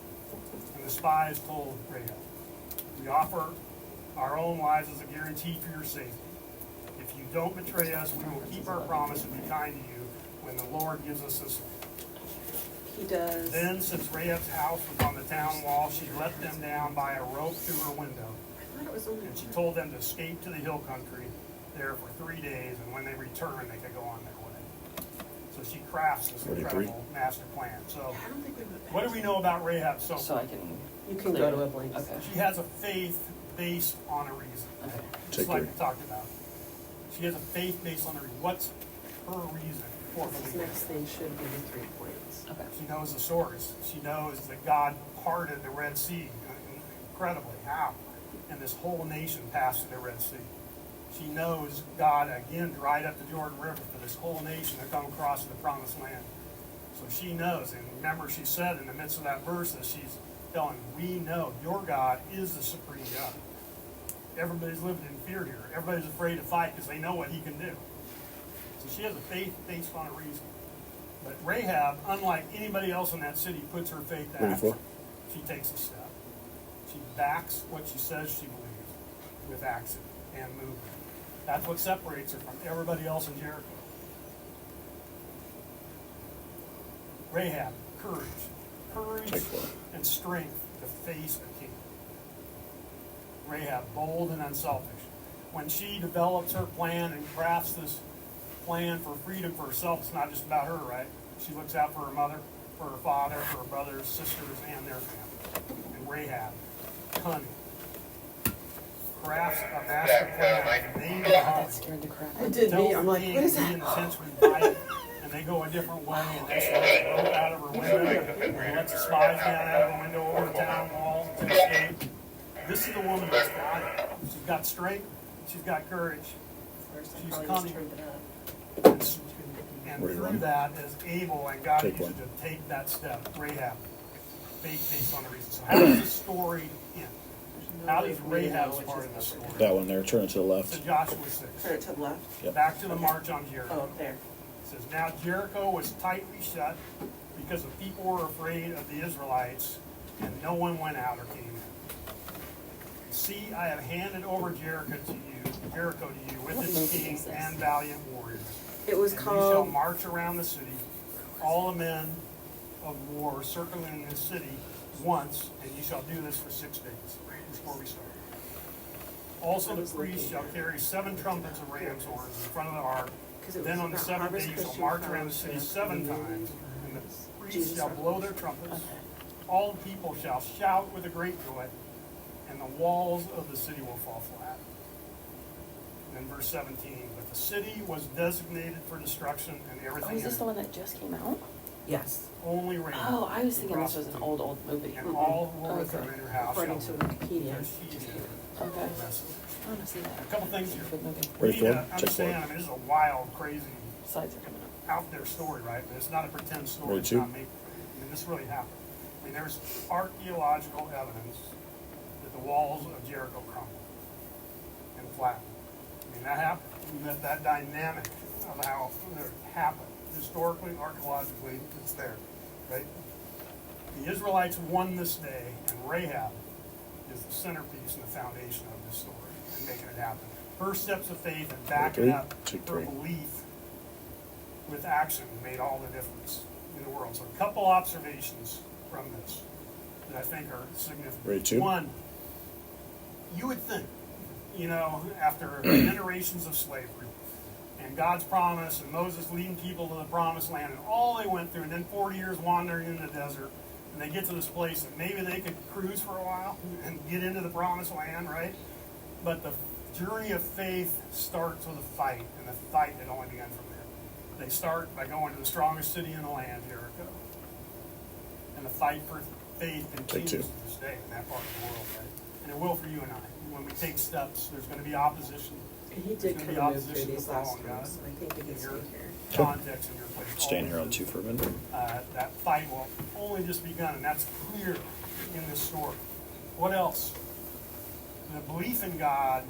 And the spies told Rahab, we offer our own lives as a guarantee for your safety. If you don't betray us, we will keep our promise and be kind to you when the Lord gives us this land. He does. Then, since Rahab's house was on the town wall, she let them down by a rope through her window. I thought it was only And she told them to escape to the hill country there for 3 days, and when they returned, they could go on their way. So she crafts this 43. incredible master plan. So, I don't think we what do we know about Rahab so So far? I can. You can clear go to it. a blank. Okay. She has a faith based on a reason. Okay. Take Just like 3. we talked about. She has a faith based on a reason. What's her reason for This believing? next thing should be the 3 points. Okay. She knows the source. She knows that God parted the Red Sea incredibly. How? And this whole nation passed through the Red Sea. She knows God again dried up the Jordan River for this whole nation to come across the promised land. So she knows, and remember she said in the midst of that verse that she's telling, we know your God is the supreme God. Everybody's living in fear here. Everybody's afraid to fight because they know what he can do. So she has a faith based on a reason. But Rahab, unlike anybody else in that city, puts her faith to action. 34. She takes a step. She backs what she says she believes with action and movement. That's what separates her from everybody else in Jericho. Rahab, courage. Courage Take 4. and strength to face a king. Rahab, bold and unselfish. When she develops her plan and crafts this plan for freedom for herself, it's not just about her, right? She looks out for her mother, for her father, for her brothers, sisters, and their family. And Rahab, cunning, crafts a master plan. They know That scared the crap. It did me. I'm like, what is that? In the sense revive, and they go a different way, and then she lets the rope out of her window, and lets the spies down out of the window over the town wall to escape. This is the woman that's got it. She's got strength, she's got courage, First, I she's probably cunning. just turned it up. And What do you through want? that is able, and God Take uses one. to take that step. Rahab, faith based on the reason. So how does this story end? How does Rahab's part of the story? That one there. Turn it to the To left. Joshua 6. Turn it to the left. Yep. Back to the march on Jericho. Oh, there. It says, now Jericho was tightly shut because the people were afraid of the Israelites, and no one went out or came in. See, I have handed over Jericho to you with What its movie king is this? and valiant warriors. It was And you shall called. march around the city, all the men of war circling the city once, and you shall do this for 6 days before we start. Also the priests shall carry 7 trumpets of ram's horns in front of the ark. 'Cause it Then was on the about 7th day Harvest you shall Christian march around the city Fellowship, 7 and then times, and the priests Jesus shall blow their trumpets. All the people shall shout with a great joy, and the walls of the city will fall flat. And then verse 17, but the city was designated for destruction, and Oh, everything is this in the it. one that just came out? Yes. Only rain. Oh, I was thinking this was an old movie. And all who were with her Okay. in her house shall According to Wikipedia. because she did Okay. desolate. I want to see that. A couple things here. Good movie. We Ready need for to it? Take understand, 4. I mean, this is a wild, crazy, Sides are coming up. out there story, right? But it's not a pretend story. Ready It's to? not make. I mean, this really happened. I mean, there's archaeological evidence that the walls of Jericho crumbled and flattened. I mean, that happened. I mean, that dynamic of how it happened, historically, archaeologically, it's there, right? The Israelites won this day, and Rahab is the centerpiece and the foundation of this story and making it happen. Her steps of faith and backing 43, up take her 3. belief with action made all the difference in the world. So a couple observations from this that I think are significant. Ready to? One, you would think, after generations of slavery and God's promise and Moses leading people to the promised land and all they went through, and then 40 years wandering in the desert, and they get to this place that maybe they could cruise for a while and get into the promised land, right? But the journey of faith starts with a fight, and the fight had only begun from there. They start by going to the strongest city in the land, Jericho. And the fight for faith continues to this day in that part of the world, right? And it will for you and I. When we take steps, there's going to be opposition. He There's did going to kind be of move through opposition to these last following God. times. I think we can In stay your here. context and your place. Staying here on 2 for a minute. That fight will only just begun, and that's clear in this story. What else? The belief in God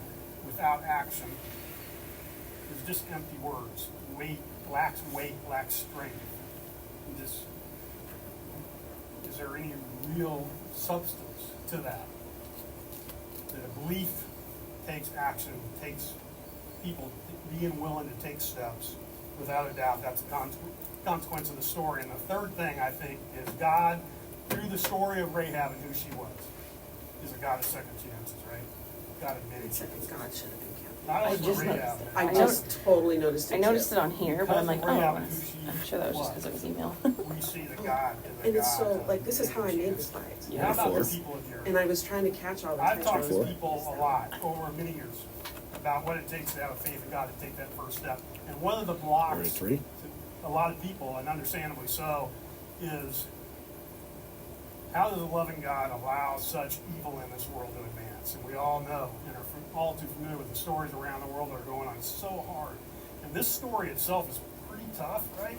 without action is just empty words. Weight, lacks strength. is there any real substance to that? That a belief takes action, takes people being willing to take steps. Without a doubt, that's a consequence of the story. And the third thing, I think, is God, through the story of Rahab and who she was, is a God of second chances, right? God of many chances. God should have been counted. Not I only just for noticed Rahab, it. I I just totally noticed it. I noticed too. it on here, but I'm like, Because of Rahab oh, and who she I'm sure that was just because it was email. we see the God as a And it's God so, of like, this is many how I made the chances. slides. How about the Before. people of Jericho? And I was trying to catch all the I've talked to Before. people a lot over many years about what it takes to have a faith in God to take that first step. And one of the blocks 33. to a lot of people, and understandably so, is how does a loving God allow such evil in this world to advance? And we all know and are all too familiar with the stories around the world that are going on so hard. And this story itself is pretty tough, right?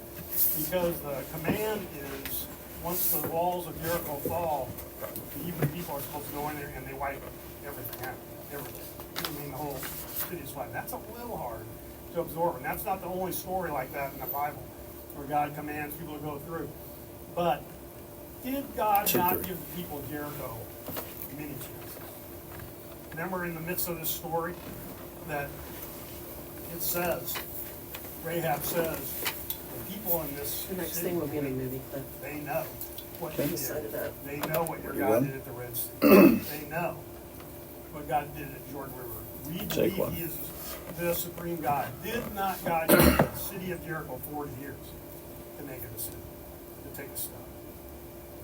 Because the command is, once the walls of Jericho fall, the Hebrew people are supposed to go in there and they wipe everything out. Everything. I mean, the whole city is wiped. That's a little hard to absorb. And that's not the only story like that in the Bible where God commands people to go through. But did God not give the people of Jericho many chances? Remember in the midst of this story that it says, Rahab says, the people in this The next city, thing will be in the movie clip. they know what Okay. you Set it did. up. They know what your You God done? did at the Red Sea. They know what God did at Jordan River. We Take believe one. He is the supreme God. Did not God give the city of Jericho 40 years to make a decision, to take a step?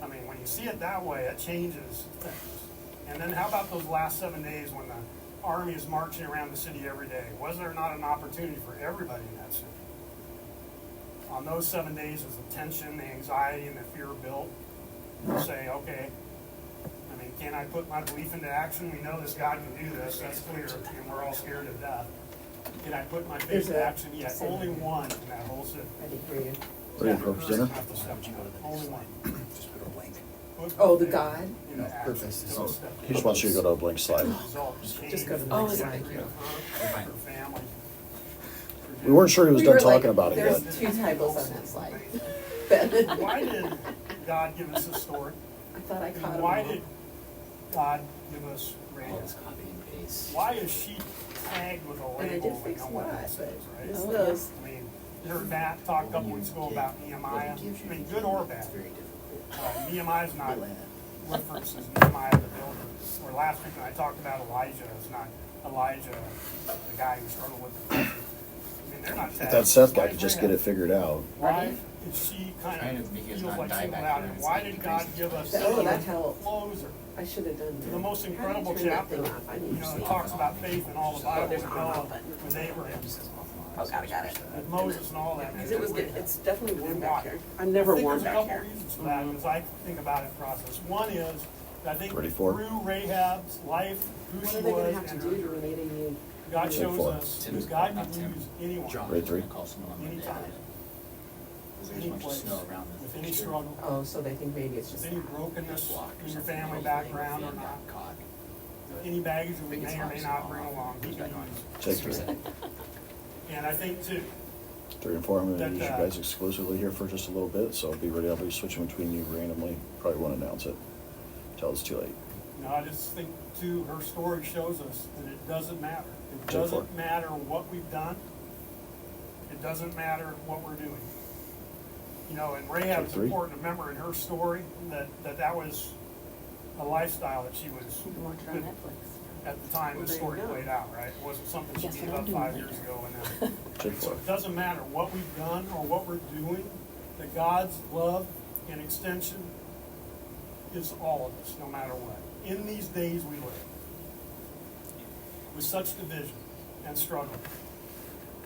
I mean, when you see it that way, it changes things. And then how about those last 7 days when the army is marching around the city every day? Was there not an opportunity for everybody in that city? On those 7 days, as the tension, the anxiety, and the fear built, to say, okay, I mean, can I put my belief into action? We know this God can do this, that's clear, and we're all scared to death. Can I put my faith There's into a- action? Yet only one in that whole city. I didn't hear you. Ready for dinner? Only one. Just put a blank. Oh, the God? Into action. Purpose is- Took a step. He just wants you to go to a blank slide. Result changed Just go to the for next her, slide. for her family. We weren't sure he was We done were talking like, about it yet. There's 2 typos on that slide. Why did God give us this story? I thought I caught And them why all. did God give us All Rahab? this copy and paste. Why is she tagged with a And I label did when fix no a one lot, else but is, right? this Oh, does. I mean, you heard Matt talk a couple weeks ago about Nehemiah. I mean, good or bad. It's very difficult. Nehemiah's not You'll add. references Nehemiah the builder. Or last week when I talked about Elijah, it's not Elijah, the guy who struggled with the pressure. I mean, they're not If tagged. that Seth guy Why could is just Rahab? get it figured out. Why is she Trying kind to of make it feels not like die singled back out? here And and why see did the God crazy give us Oh, that a helped. closer? I should have done that. The most How do you incredible turn that chapter, thing off? I need you to know, see. it talks about faith in all the Bible, there's with an on-off Noah, button. with Abraham, Oh, got it. with Moses and all that. Because it was good. It's definitely warm back here. I'm I never think warm there's a back couple here. reasons for that, as I think about it process. One is, I think 34. through Rahab's life, who What she are they gonna was, have to and do her to journey, relate you? God shows 34. us Tim's that God not can Tim. use anyone, John Grade was three. gonna call someone on Monday. anytime, There's any a bunch of place, snow around the with any picture. struggle, Oh, so they think maybe it's with just any that. brokenness Block or in your something. family Hopefully background or the fan not, got caught. any baggage that we Think it's may or may hard, not so bring I'll along, he keep can that going. use. Take 3. And I think too, 3 and 4, I'm going to That, use you guys exclusively here for just a little bit, so be ready. I'll be switching between you randomly. Probably won't announce it till it's too late. you know, I just think too, her story shows us that it doesn't matter. It Take 4. doesn't matter what we've done. It doesn't matter what we're doing. You know, and Rahab, Take it's 3. important to remember in her story that was a lifestyle that she was You can watch it on Netflix. at the time Well, the there you story go. played out, right? It wasn't something she Guess gave what I'm up doing 5 years later. ago and then. Take So 4. it doesn't matter what we've done or what we're doing, that God's love and extension is all of us, no matter what. In these days we live, with such division and struggle,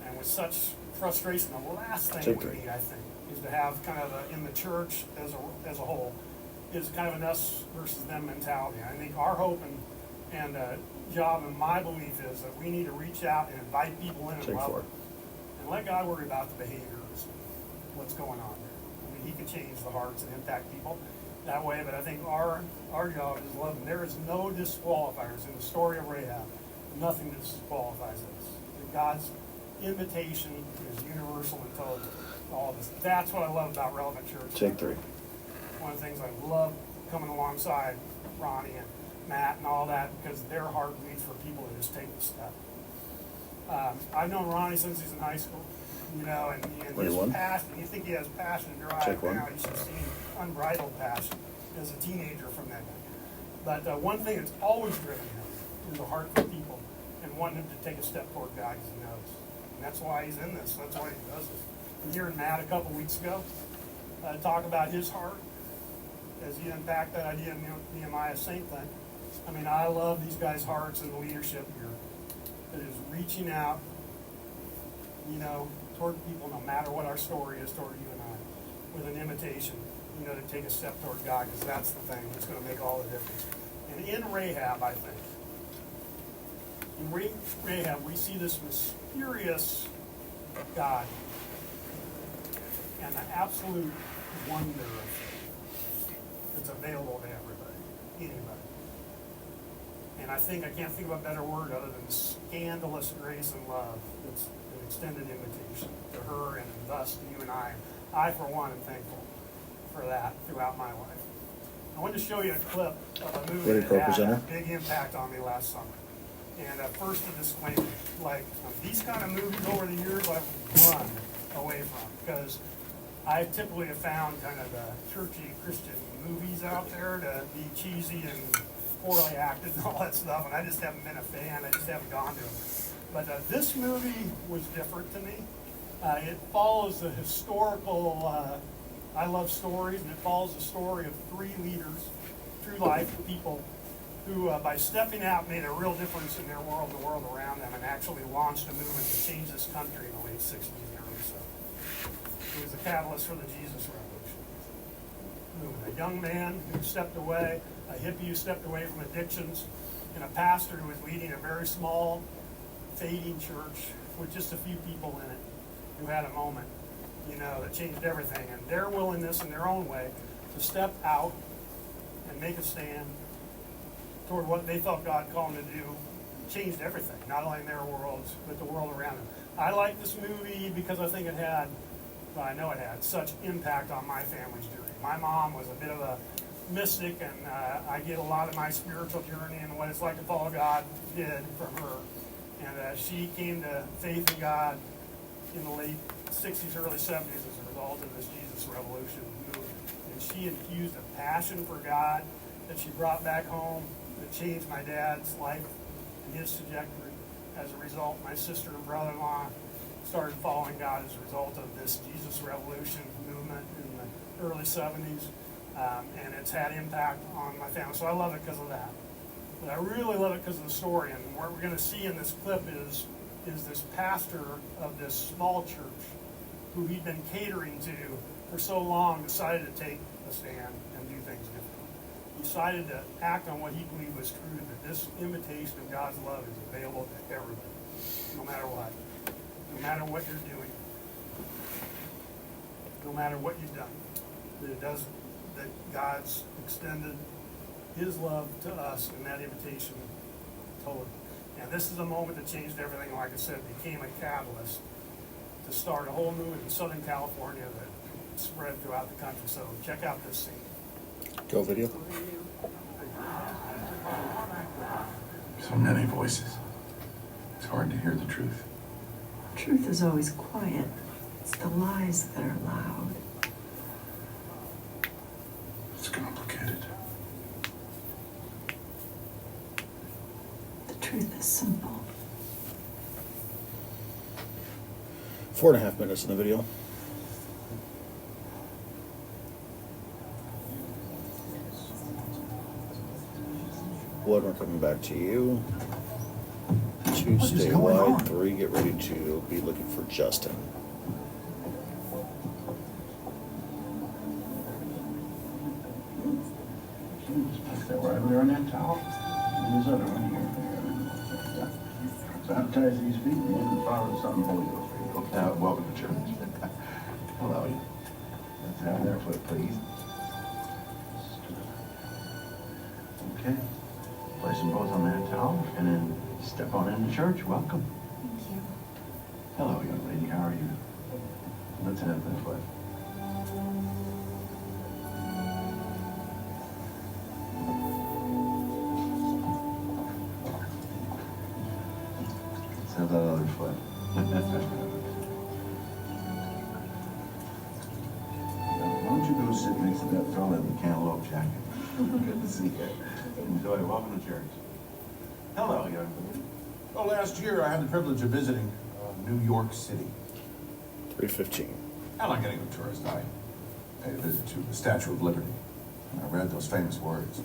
and with such frustration, the last thing Take we 3. need, I think, is to have kind of in the church as a whole, is kind of an us versus them mentality. I think our hope and job and my belief is that we need to reach out and invite people in and Take love 4. them. And let God worry about the behaviors, what's going on there. I mean, He can change the hearts and impact people that way, but I think our job is love them. There is no disqualifiers in the story of Rahab. Nothing disqualifies us. God's invitation is universal and total. All of us. That's what I love about Relevant Church. Take 3. one of the things I love coming alongside Ronnie and Matt and all that, because their heart beats for people to just take the step. I've known Ronnie since he's in high school, you know, and his passion, you think he has passion and drive now, you should see unbridled passion as a teenager from that guy. But one thing that's always driven him is a heart for people and wanting him to take a step toward God, because he knows. And that's why he's in this, that's why he does this. And hearing Matt a couple weeks ago talk about his heart as he unpacked that idea of Nehemiah Saint thing. I mean, I love these guys' hearts and the leadership here that is reaching out, you know, toward people, no matter what our story is toward you and I, with an invitation, you know, to take a step toward God, because that's the thing that's going to make all the difference. And in Rahab, I think, in Rahab, we see this mysterious God and the absolute wonder that's available to everybody, anybody. And I can't think of a better word other than scandalous grace and love. It's an extended invitation to her and thus to you and I. I, for one, am thankful for that throughout my life. I wanted to show you a clip of a movie that had a big impact on me last summer. And first, a disclaimer, like these kind of movies over the years I've run away from, because I typically have found kind of the churchy Christian movies out there to be cheesy and poorly acted and all that stuff, and I just haven't been a fan. I just haven't gone to them. But this movie was different to me. It follows the historical, I love stories, and it follows the story of three leaders, true life people, who by stepping out made a real difference in their world and the world around them, and actually launched a movement to change this country in the late 60s and early 70s. It was the catalyst for the Jesus Revolution movement. A young man who stepped away, a hippie who stepped away from addictions, and a pastor who was leading a very small, fading church with just a few people in it, who had a moment, you know, that changed everything. And their willingness in their own way to step out and make a stand toward what they felt God called them to do changed everything, not only in their worlds, but the world around them. I like this movie because I think it had, well, I know it had such impact on my family's journey. My mom was a bit of a mystic, and I get a lot of my spiritual journey and what it's like to follow God did from her. And she came to faith in God in the late 60s, early 70s as a result of this Jesus Revolution movement. And she infused a passion for God that she brought back home that changed my dad's life and his trajectory. As a result, my sister and brother-in-law started following God as a result of this Jesus Revolution movement in the early 70s. And it's had impact on my family. So I love it because of that. But I really love it because of the story. And what we're going to see in this clip is this pastor of this small church who he'd been catering to for so long decided to take a stand and do things differently. He decided to act on what he believed was true, that this invitation of God's love is available to everybody, no matter what, no matter what you're doing, no matter what you've done. That God's extended his love to us in that invitation totally. And this is a moment that changed everything. Like I said, became a catalyst to start a whole movement in Southern California that spread throughout the country. So check out this scene. Go video. So many voices. It's hard to hear the truth. Truth is always quiet. It's the lies that are loud. It's complicated. The truth is simple. 4.5 minutes in the video. One, we're coming back to you. 2, stay wide. 3, get ready to be looking for Justin. Right over on that towel. And this other one here. Baptize these feet and then follow something Holy Ghost. Welcome to church. Hello. Let's have their foot, please. Okay. Place them both on that towel and then step on into church. Welcome. Thank you. Hello, young lady. How are you? Let's have that foot. Have that other foot. Why don't you go sit next to that fella in the cantaloupe jacket? Good to see you. Enjoy. Welcome to church. Hello, young lady. Oh, last year I had the privilege of visiting New York City. 3:15. And like any good tourist, I paid a visit to the Statue of Liberty. And I read those famous words.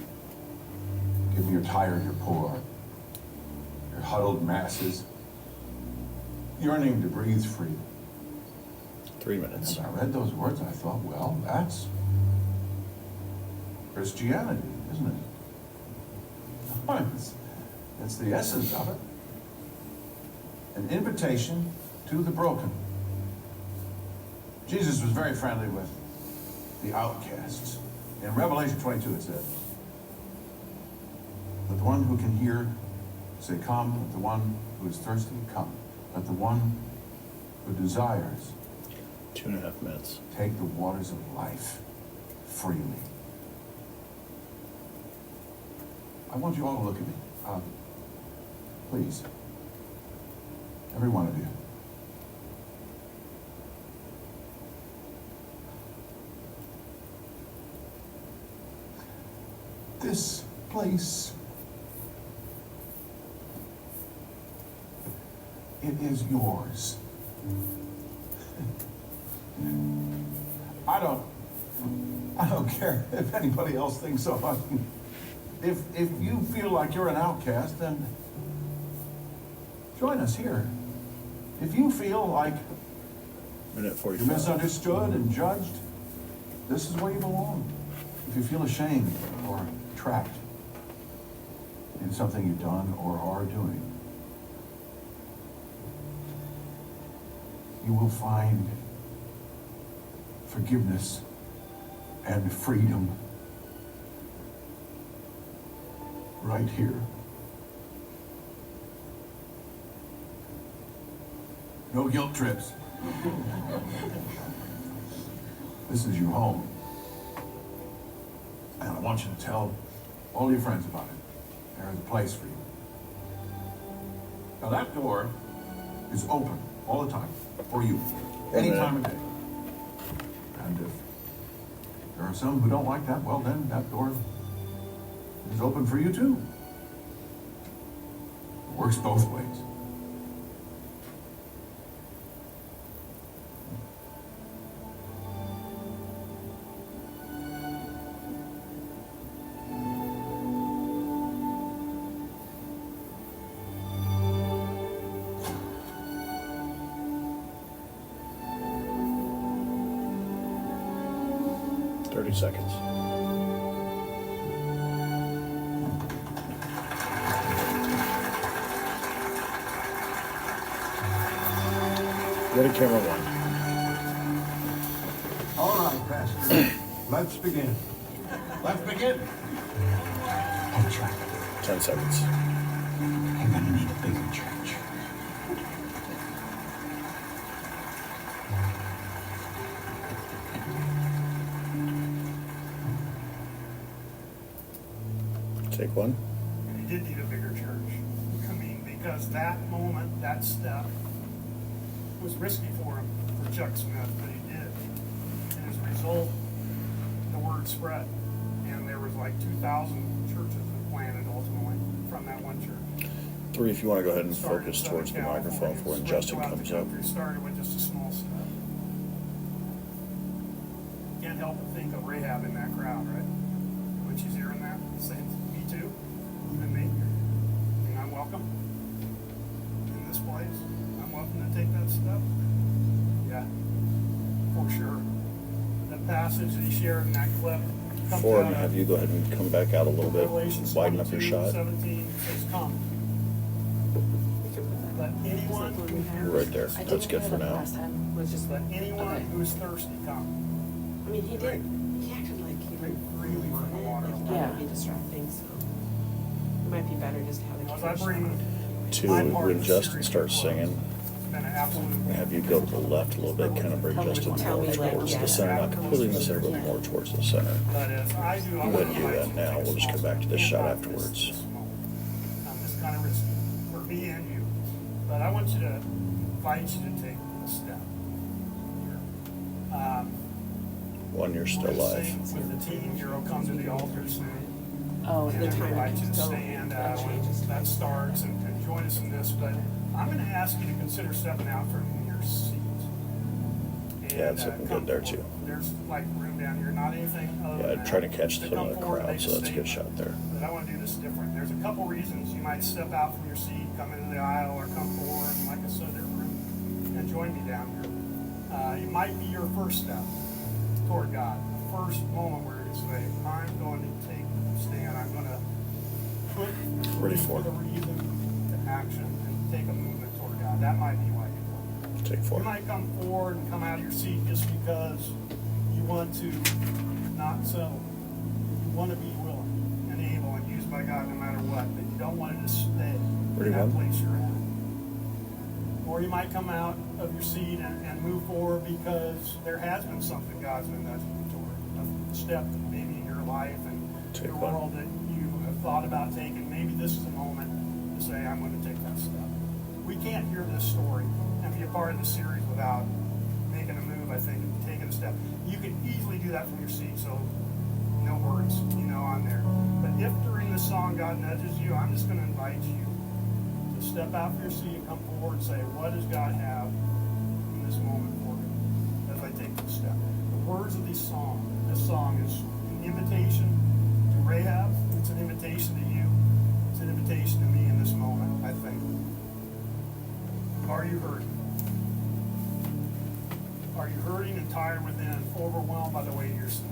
Give me your tired, your poor, your huddled masses, yearning to breathe free. 3 minutes. As I read those words, I thought, well, that's Christianity, isn't it? It's the essence of it. An invitation to the broken. Jesus was very friendly with the outcasts. In Revelation 22 it said, let the one who can hear say, come. Let the one who is thirsty, come. Let the one who desires 2.5 minutes. take the waters of life freely. I want you all to look at me. Please. Every one of you. This place, it is yours. I don't care if anybody else thinks so. I mean, if you feel like you're an outcast, then join us here. If you feel like Minute you're 45. misunderstood and judged, this is where you belong. If you feel ashamed or trapped in something you've done or are doing, you will find forgiveness and freedom right here. No guilt trips. This is your home. And I want you to tell all your friends about it. There is a place for you. Now that door is open all the time for you, any time of day. And if there are some who don't like that, well then that door is open for you too. It works both ways. Seconds. Ready, camera one. All right, Pastor. Let's begin. Let's begin. That's right. 10 seconds. I'm gonna need a bigger church. Take one. And he did need a bigger church. I mean, because that moment, that step, was risky for him, for Chuck Smith, but he did. And as a result, the word spread. And there was like 2,000 churches that planted ultimately from that one church. 3, if you want to go ahead and Started focus in towards the Southern microphone for when California, Justin spread comes throughout up. the country, started with just a small step. Can't help but think of Rahab in that crowd, right? When she's hearing that, saying, me too, even me. And I'm welcome in this place. I'm welcome to take that step. Yeah, for sure. The passage that he shared in that clip comes 4, out and of have you go ahead and come back out a little bit, Revelation widen up your 22, shot. 17 says, come. Let anyone who Right there. I That's didn't good hear for that now. last time. Was just let anyone okay. who is thirsty come. I mean, he did. He acted like he Drink didn't freely want from the it. water. Like, Yeah. that would be distracting, so it might be better just to have the As I camera bring shot. 2, my part when of the Justin series starts to a close, singing, it's been an absolute have you go to the left a little bit, kind of bring Justin Tell me, more like, towards yeah. the center, not completely in the center, but Yeah. more towards the center. But as I do, I When you do that now, we'll just come back to this shot afterwards. I'm just kind of risky for me and you. But But I want you to invite you to take a step here. One, you're still We're gonna live. sing with the team here. Will come to the altar soon. Oh, And the I time invite you to so stand that when changes. that starts and join us in this. But I'm going to ask you to consider stepping out from your seat. Yeah, it's looking come good there, forward. too. There's like room down here, not anything other Yeah, than I'm trying to that. catch So some come of the forward, crowd, make so that's a good statement. shot there. But I want to do this different. There's a couple reasons you might step out from your seat, come into the aisle, or come forward. And like I said, there's room, and join me down here. It might be your first step toward God. The first moment where you say, I'm going to take a stand. I'm going to put Ready for it. the reason to action and take a movement toward God. That might be why you do it. Take 4. You might come forward and come out of your seat just because you want to not settle. You want to be willing and able and used by God no matter what, but you don't want to just stay Ready, in that one? place you're at. Or you might come out of your seat and move forward because there has been something God's been nudging you toward. A step maybe in your life and Take your one. world that you have thought about taking. Maybe this is a moment to say, I'm going to take that step. We can't hear this story and be a part of the series without making a move, I think, and taking a step. You can easily do that from your seat, so no worries, on there. But if during this song God nudges you, I'm just going to invite you to step out from your seat and come forward and say, what does God have in this moment for me as I take this step? The words of this song is an invitation to Rahab. It's an invitation to you. It's an invitation to me in this moment, I think. Are you hurting? Are you hurting and tired within, overwhelmed by the weight of your sin?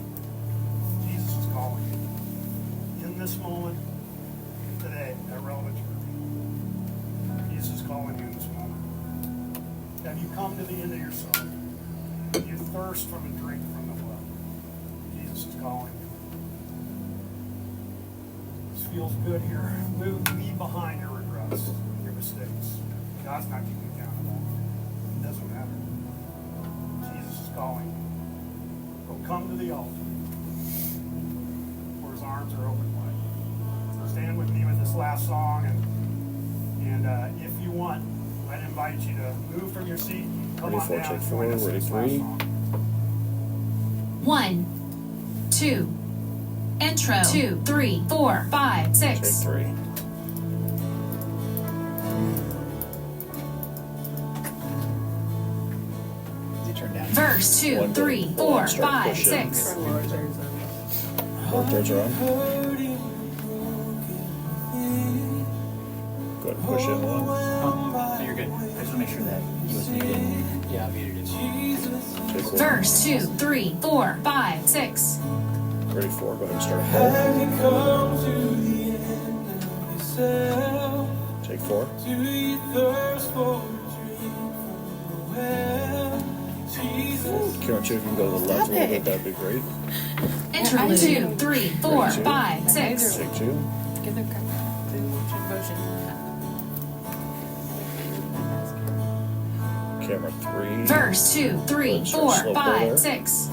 Jesus is calling you. In this moment, today, at Relevant Church, Jesus is calling you in this moment. Have you come to the end of yourself? You thirst from a drink from the well. Jesus is calling you. This feels good here. Leave behind your regrets, your mistakes. God's not keeping count of that. It doesn't matter. Jesus is calling you. Go come to the altar where his arms are open wide. So stand with me with this last song, and if you want, I'd invite you to move from your seat. Come Ready on for down take and 4, join us in ready this last 3. song. 1, 2, intro, 2, 3, 4, 5, 6. Take 3. Verse 2, One, 3, go. 4, Start 5, pushing. 6. Lower thirds on. Lower thirds are on. Go ahead and push in 1. Oh, no, you're good. I just want to make sure that he was muted. Yeah, I muted it. Take 1. Verse 2, 3, 4, 5, 6. Ready 4. Go ahead and start pull. Have you come to the end of yourself? Take 4. Do you thirst for a drink from the well? Jesus. Karen, if you can go to the left a little bit, that'd be great. Interlude 2, 3, 4, 5, 6. Take 2. Give them devotion. Camera 3. Verse 2, 3, 4, 5, 6.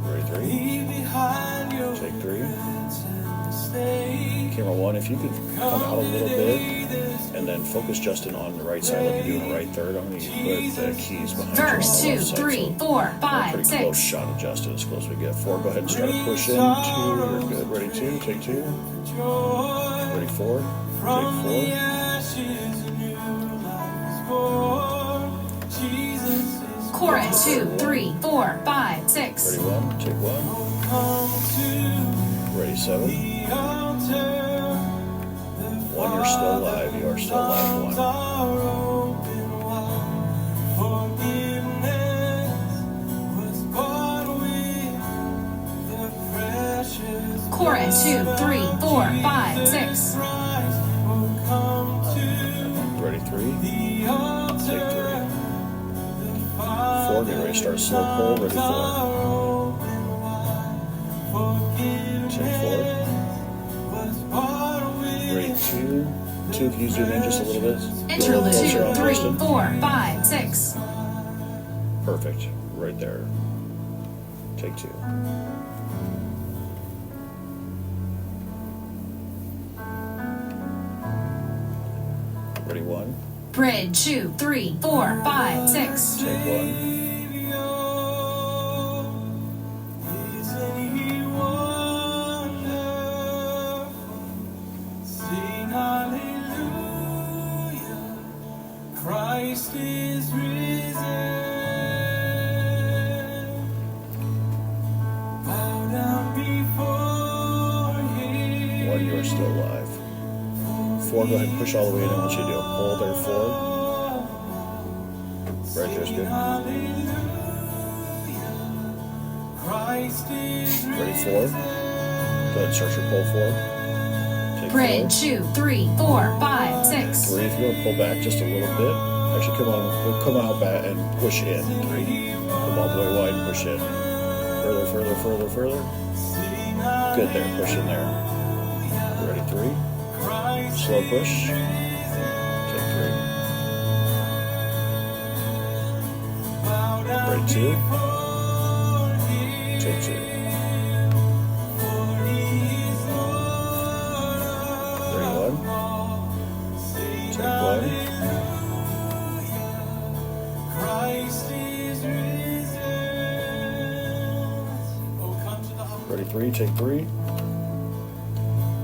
Ready 3. Leave behind your Take 3. regrets and mistakes. Camera 1, if you could come out a little bit and then focus Justin on the right side like you do in the right third. I'm going to put the keys behind Verse you on 2, the left side. 3, So 4, a 5, pretty close 6. shot of Justin as close as we get. 4, go ahead and start to push in. 2, you're good. Ready 2, take 2. Joy Ready 4, from the take 4. ashes, a new life is born. Jesus is Chorus 2, 3, 4, 5, 6. Ready 1, take 1. come to Ready 7. the altar. 1, you're still alive. You are still alive. 1. Are open wide. Forgiveness was bought with the precious Chorus 2, 3, 4, 5, 6. Christ. Oh, come to Ready 3, the altar. take 3. 4, get ready to start a slow pull. Ready 4. Take 4. Ready 2. 2, can you zoom in just a little bit? Interlude Closer 2, on 3, Justin. 4, 5, 6. Perfect. Right there. Take 2. Ready 1, Bridge 2, 3, 4, 5, 6. Take one. Isn't he wonderful? Sing hallelujah. Christ is risen. Bow down before him. One, you are still alive. 4, go ahead and push all the way in. I want you to do a pull there, 4. Right there's good. Ready, 4. Go ahead and start your pull, 4. Take Bridge 4. 2, 3, 4, 5, 6. 3, if you want to pull back just a little bit. Actually, come out back and push in. 3. Come all the way wide and push in. Further, further, further, further. Good there, push in there. Ready, 3. Slow push. Take 3. Ready, 2. Take 2. Ready, 1. Take 1. Ready, 3. Take 3.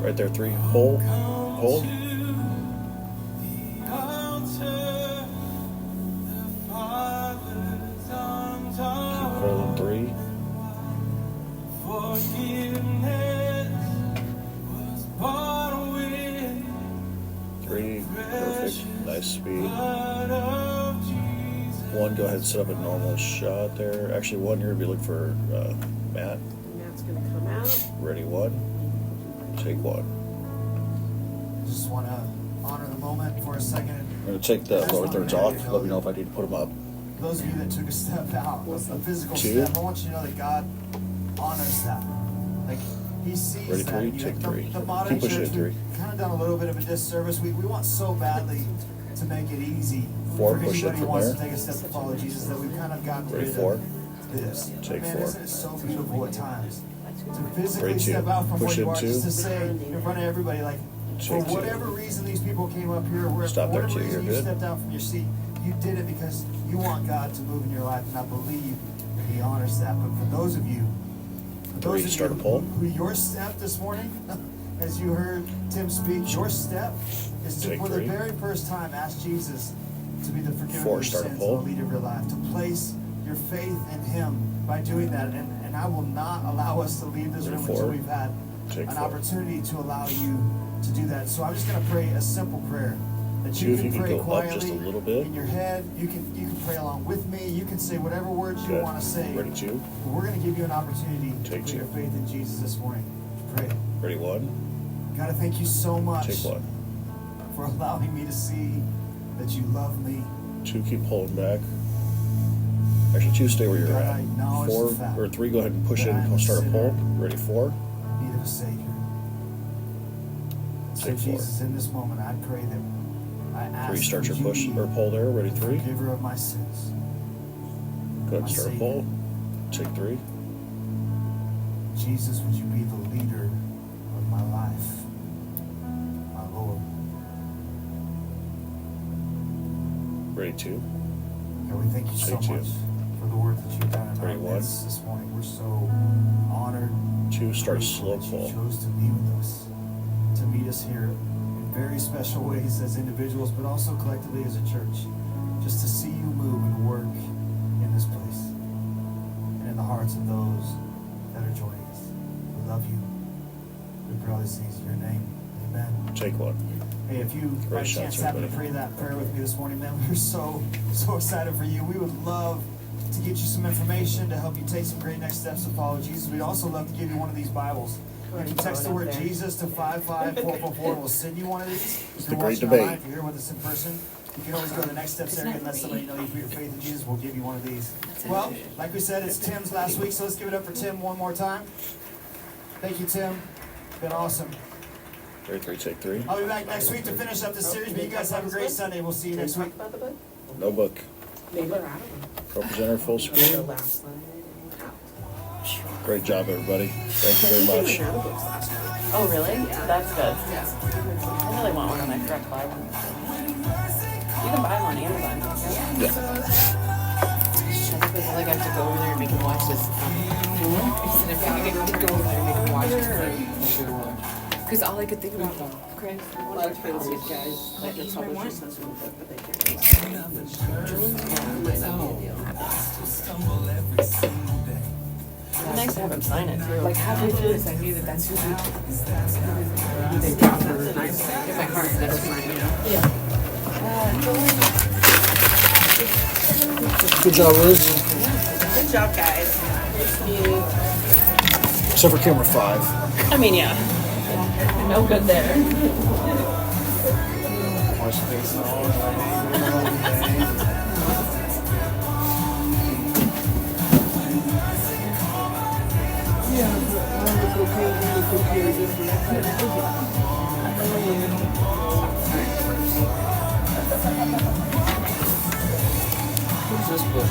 Right there, 3. Hold. Hold. Keep holding, 3. Perfect. Nice speed. 1, go ahead and set up a normal shot there. Actually, 1, you're going to be looking for Matt. Matt's going to come out. Ready, 1. Take 1. Just want to honor the moment for a second. I'm going to take the lower thirds off. Let me know if I need to put them up. Those of you that took a step out, a physical 2. step, I want you to know that God honors that. Like, He sees Ready, that. 3. You- Take 3. The modern Keep pushing church, it, 3. we've kind of done a little bit of a disservice. We want so badly to make it easy 4, for push it anybody who from wants there. to take a step to follow Jesus, that we've kind of gotten Ready, rid 4. of this. Take Man, 4. isn't it so beautiful at times to physically Ready, 2. step out from Push where you in, are, 2. just to say in front of everybody, like, for Take 2. whatever reason these people came up here, or Stop for there, whatever 2. reason You're you good. stepped out from your seat, you did it because you want God to move in your life, and I believe that He honors that. But for those of you, 3, start a pull. who your step this morning, as you heard Tim speak, your step is to, Take for the 3. very first time, ask Jesus to be the forgiver 4, of your start a sins pull. and the leader of your life, to place your faith in Him by doing that. And I will not allow us to leave this room Ready, 4. until we've had Take an 4. opportunity to allow you to do that. So I'm just going to pray a simple prayer that 2, you if can you can pray go up quietly just a little bit. in your head. You can pray along with me. You can say whatever words you Good. want to say. Ready, 2. We're going to give you an opportunity to Take put 2. your faith in Jesus this morning. Pray. Ready, 1. God, I thank you so much Take 1. for allowing me to see that you love me. 2, keep holding back. Actually, 2, stay where you're God, I at. acknowledge 4 the fact or 3, go ahead and push that in I am and a start a sinner. pull. Ready, 4. Need of a Savior. So Take 4. Jesus, in this moment, I pray that I ask 3, start your that you push be or pull there. Ready, 3. the forgiver of my sins. Go ahead my and start a Savior. pull. Take 3. Jesus, would you be the leader of my life, my Lord? Ready, 2. God, we thank you so Take 2. much for the work that you've done in our Ready, 1. midst this morning. We're so honored. 2, start grateful slow that pull. You chose to be with us, to meet us here in very special ways as individuals, but also collectively as a church, just to see you move and work in this place and in the hearts of those that are joining us. We love you. We pray all these things in your name. Amen. Take 1. Hey, if you by Great chance shots, happen to everybody. pray that prayer with me this morning, man, we're so excited for you. We would love to get you some information to help you take some great next steps to follow Jesus. We'd also love to give you one of these Bibles. You can text the word Jesus to 55444 and we'll send you one of these. If the you're great watching debate. online, if you're here with us in person, you can always go to the next steps area and let somebody know you put your faith in Jesus. We'll give you one of these. Well, like we said, it's Tim's last week, so let's give it up for Tim one more time. Thank you, Tim. Been awesome. Ready, 3, take 3. I'll be back next week to finish up the series, but you guys have a great Sunday. We'll see you next week. About the book? No book. Maybe, I don't know. Representer full The screen. last line out. Great job, everybody. Thank you very much. Out of books last time. Oh, really? That's good. I really want one on my correct Bible. You can buy them on Amazon. Yeah. I feel like I have to go over there and make him watch this. I said, if I could go over there and make him watch this. Because all I could think about, Chris, a lot of times these guys, like the publishers, but they can't. Might not be a deal. It's nice to have him sign it too. Like halfway through this, I knew that that's who they dropped it. And I was like, in my heart, that's mine, you know? Yeah. Good job, Liz. Good job, guys. Except for camera 5. I mean, yeah. No good there. Wash face all day. Who's this book?